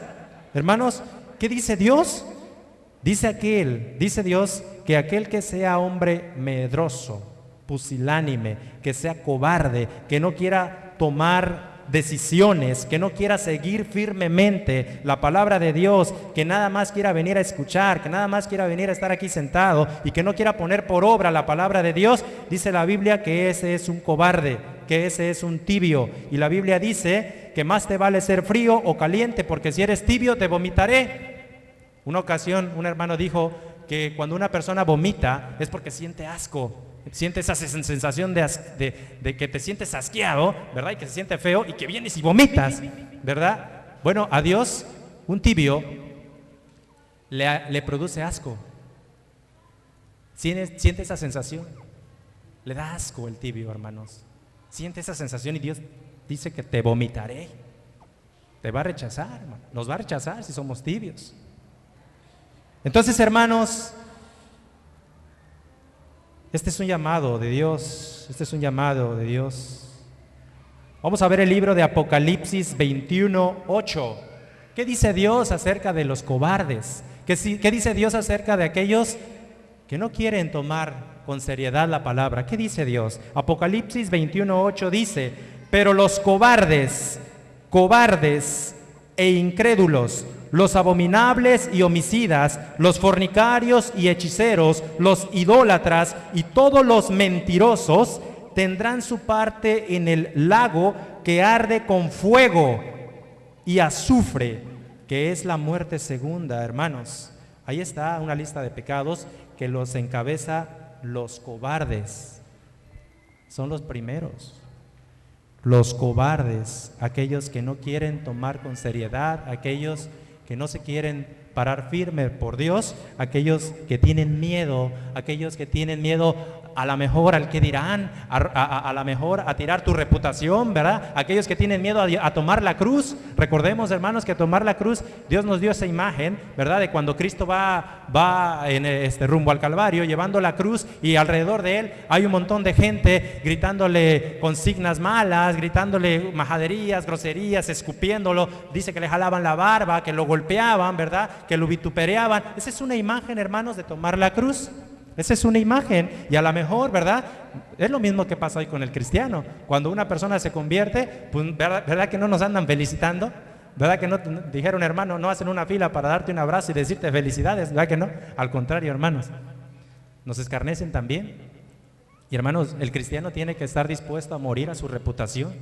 Hermanos, ¿qué dice Dios? Dice Dios que aquel que sea hombre medroso, pusilánime, que sea cobarde, que no quiera tomar decisiones, que no quiera seguir firmemente la palabra de Dios, que nada más quiera venir a escuchar, que nada más quiera venir a estar aquí sentado y que no quiera poner por obra la palabra de Dios, dice la Biblia que ese es un cobarde, que ese es un tibio. Y la Biblia dice que más te vale ser frío o caliente, porque si eres tibio te vomitaré. Una ocasión un hermano dijo que cuando una persona vomita es porque siente asco, siente esa sensación de que te sientes asqueado, ¿verdad? Y que se siente feo y que vienes y vomitas, ¿verdad? Bueno, a Dios un tibio le produce asco. Siente esa sensación, le da asco el tibio, hermanos. Siente esa sensación y Dios dice que te vomitaré. Te va a rechazar, hermano. Nos va a rechazar si somos tibios. Entonces, hermanos, este es un llamado de Dios, Vamos a ver el libro de Apocalipsis 21:8. ¿Qué dice Dios acerca de los cobardes? ¿Qué dice Dios acerca de aquellos que no quieren tomar con seriedad la palabra? ¿Qué dice Dios? Apocalipsis 21:8 dice, pero los cobardes e incrédulos, los abominables y homicidas, los fornicarios y hechiceros, los idólatras y todos los mentirosos tendrán su parte en el lago que arde con fuego y azufre, que es la muerte segunda, hermanos. Ahí está una lista de pecados que los encabeza los cobardes. Son los primeros. Los cobardes, aquellos que no quieren tomar con seriedad, aquellos que no se quieren parar firme por Dios aquellos que tienen miedo, a lo mejor al que dirán, a lo mejor a tirar tu reputación, ¿verdad? Aquellos que tienen miedo a tomar la cruz. Recordemos, hermanos, que tomar la cruz, Dios nos dio esa imagen, ¿verdad? De cuando Cristo va en rumbo al Calvario, llevando la cruz, y alrededor de él hay un montón de gente gritándole consignas malas, gritándole majaderías, groserías, escupiéndolo. Dice que le jalaban la barba, que lo golpeaban, ¿verdad? Que lo vitupereaban. Esa es una imagen, hermanos, de tomar la cruz. Esa es una imagen, y a lo mejor, ¿verdad? Es lo mismo que pasa hoy con el cristiano. Cuando una persona se convierte, pues, ¿verdad que no nos andan felicitando? ¿Verdad que no dijeron, hermano, no hacen una fila para darte un abrazo y decirte felicidades? ¿Verdad que no? Al contrario, hermanos, nos escarnecen también. Y hermanos, el cristiano tiene que estar dispuesto a morir a su reputación,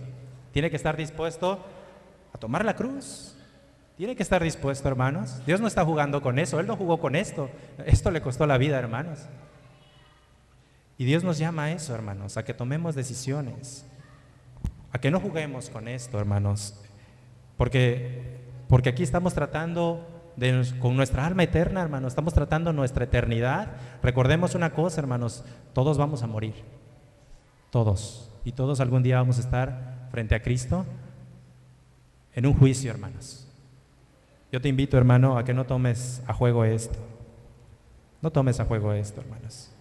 tiene que estar dispuesto a tomar la cruz. Tiene que estar dispuesto, hermanos. Dios no está jugando con eso, Él no jugó con esto. Esto le costó la vida, hermanos. Y Dios nos llama a eso, hermanos, a que tomemos decisiones, a que no juguemos con esto, hermanos, porque aquí estamos tratando con nuestra alma eterna, hermanos, estamos tratando nuestra eternidad. Recordemos una cosa, hermanos, todos vamos a morir, todos, y todos algún día vamos a estar frente a Cristo en un juicio, hermanos. Yo te invito, hermano, a que no tomes a juego esto. No tomes a juego esto, hermanos.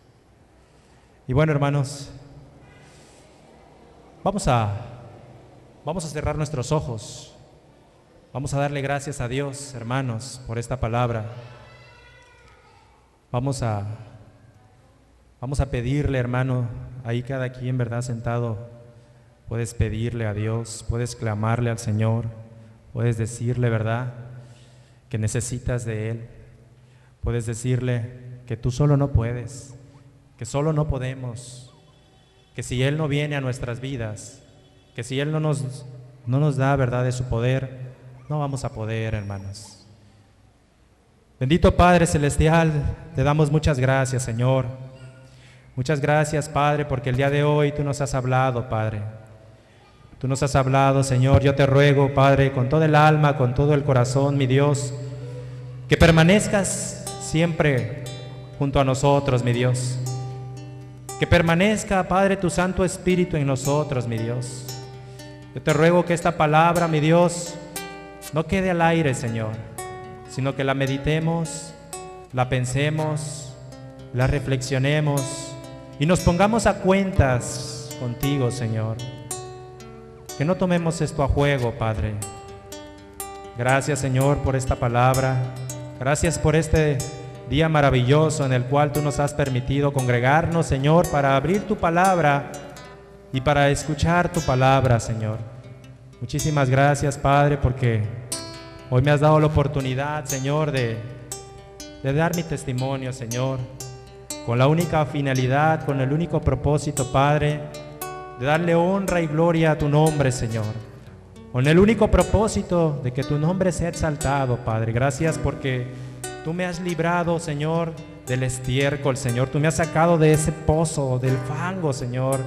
Y bueno, hermanos, vamos a cerrar nuestros ojos. Vamos a darle gracias a Dios, hermanos, por esta palabra. Vamos a pedirle, hermano, ahí cada quien, ¿verdad?, sentado, puedes pedirle a Dios, puedes clamarle al Señor, puedes decirle, ¿verdad?, que necesitas de Él. Puedes decirle que tú solo no puedes, que solo no podemos, que si Él no viene a nuestras vidas, que si Él no nos da, ¿verdad?, de su poder, no vamos a poder, hermanos. Bendito Padre Celestial, te damos muchas gracias, Señor. Muchas gracias, Padre, porque el día de hoy tú nos has hablado, Padre. Tú nos has hablado, Señor. Yo te ruego, Padre, con todo el alma, con todo el corazón, mi Dios, que permanezcas siempre junto a nosotros, mi Dios. Que permanezca, Padre, tu Santo Espíritu en nosotros, mi Dios. Yo te ruego que esta palabra, mi Dios, no quede al aire, Señor, sino que la meditemos, la pensemos, la reflexionemos y nos pongamos a cuentas contigo, Señor. Que no tomemos esto a juego, Padre. Gracias, Señor, por esta palabra. Gracias por este día maravilloso en el cual tú nos has permitido congregarnos, Señor, para abrir tu palabra y para escuchar tu palabra, Señor. Muchísimas gracias, Padre, porque hoy me has dado la oportunidad, Señor, de dar mi testimonio, Señor, con la única finalidad, con el único propósito, Padre, de darle honra y gloria a tu nombre, Señor, con el único propósito de que tu nombre sea exaltado, Padre. Gracias porque tú me has librado, Señor, del estiércol, Señor. Tú me has sacado de ese pozo, del fango, Señor.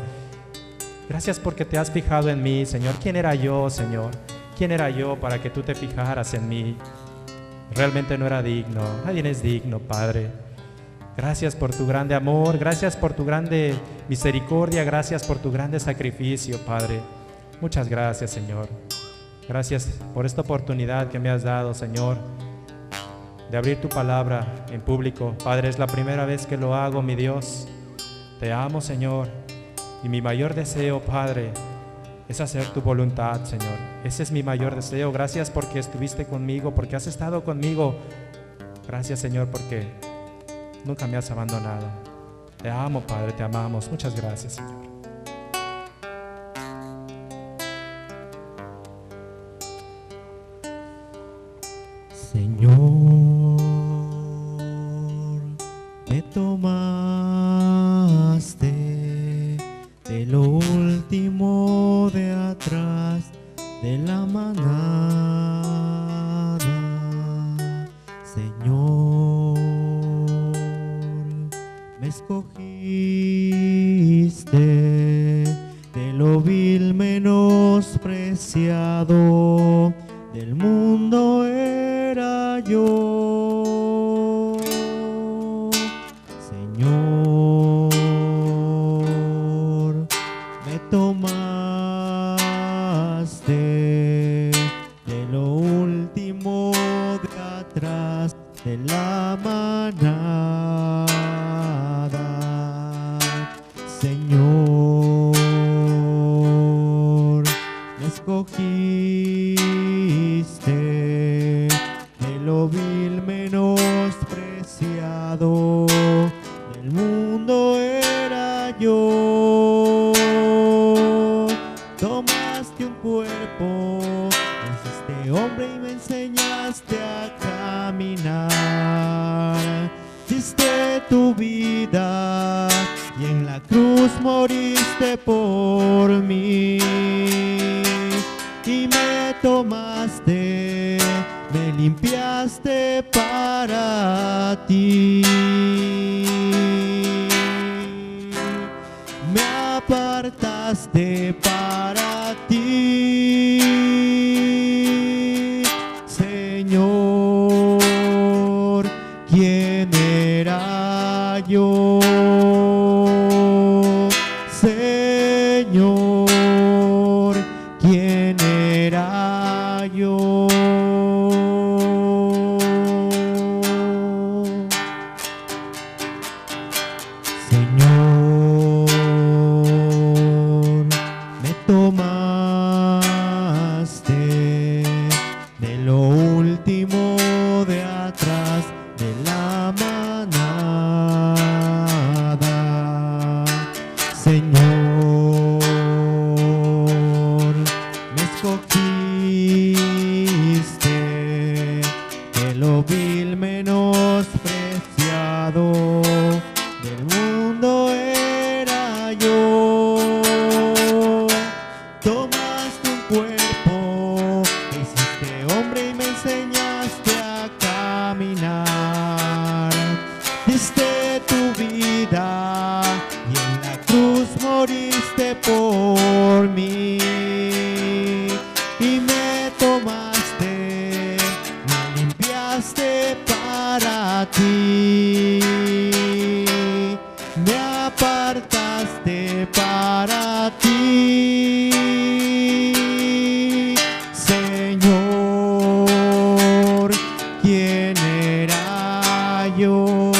Gracias porque te has fijado en mí, Señor. ¿Quién era yo, Señor? ¿Quién era yo para que tú te fijaras en mí? Realmente no era digno. Nadie es digno, Padre. Gracias por tu grande amor, gracias por tu grande misericordia, gracias por tu grande sacrificio, Padre. Muchas gracias, Señor. Gracias por esta oportunidad que me has dado, Señor, de abrir tu palabra en público. Padre, es la primera vez que lo hago, mi Dios. Te amo, Señor, y mi mayor deseo, Padre, es hacer tu voluntad, Señor. Ese es mi mayor deseo. Gracias porque estuviste conmigo, porque has estado conmigo. Gracias, Señor, porque nunca me has abandonado. Te amo, Padre, te amamos. Muchas gracias, Señor. Señor, me tomaste de lo último de atrás de la manada. Señor, me escogiste de lo vil menospreciado del mundo era yo. escogiste de lo vil menospreciado, del mundo era yo. Tomaste un cuerpo, hiciste hombre y me enseñaste a caminar. Diste tu vida y en la cruz moriste por mí. Y me tomaste, me limpiaste para ti. Me apartaste para ti, Señor. ¿Quién era yo, Señor? ¿Quién era yo? Señor, me tomaste de lo último de atrás de la manada. Señor, me escogiste de lo vil menospreciado, del mundo era yo. Tomaste un cuerpo, hiciste hombre y me enseñaste a caminar. Diste tu vida y en la cruz moriste por mí. Y me tomaste, me limpiaste para ti. Me apartaste para ti, Señor. ¿Quién era yo,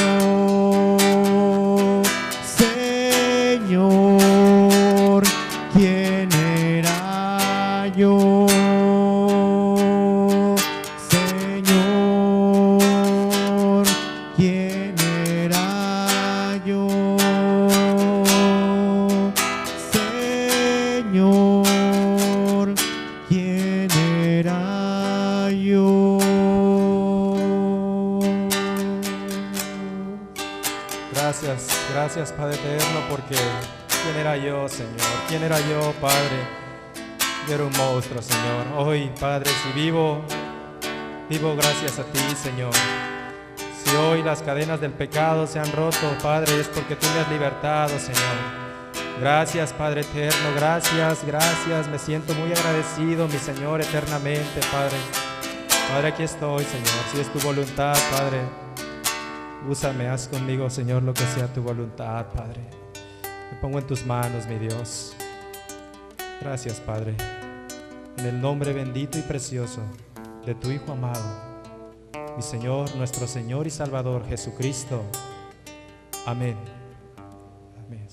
Señor? ¿Quién era yo, Señor? ¿Quién era yo, Señor? ¿Quién era yo? Gracias, gracias Padre eterno, porque ¿quién era yo, Señor? ¿Quién era yo, Padre? Yo era un monstruo, Señor. Hoy, Padre, si vivo gracias a ti, Señor. Si hoy las cadenas del pecado se han roto, Padre, es porque tú me has libertado, Señor. Gracias, Padre eterno, gracias, gracias. Me siento muy agradecido, mi Señor, eternamente, Padre. Padre, aquí estoy, Señor. Si es tu voluntad, Padre, úsame, haz conmigo, Señor, lo que sea tu voluntad, Padre. Me pongo en tus manos, mi Dios. Gracias, Padre. En el nombre bendito y precioso de tu Hijo amado, mi Señor, nuestro Señor y Salvador Jesucristo. Amén. Amén.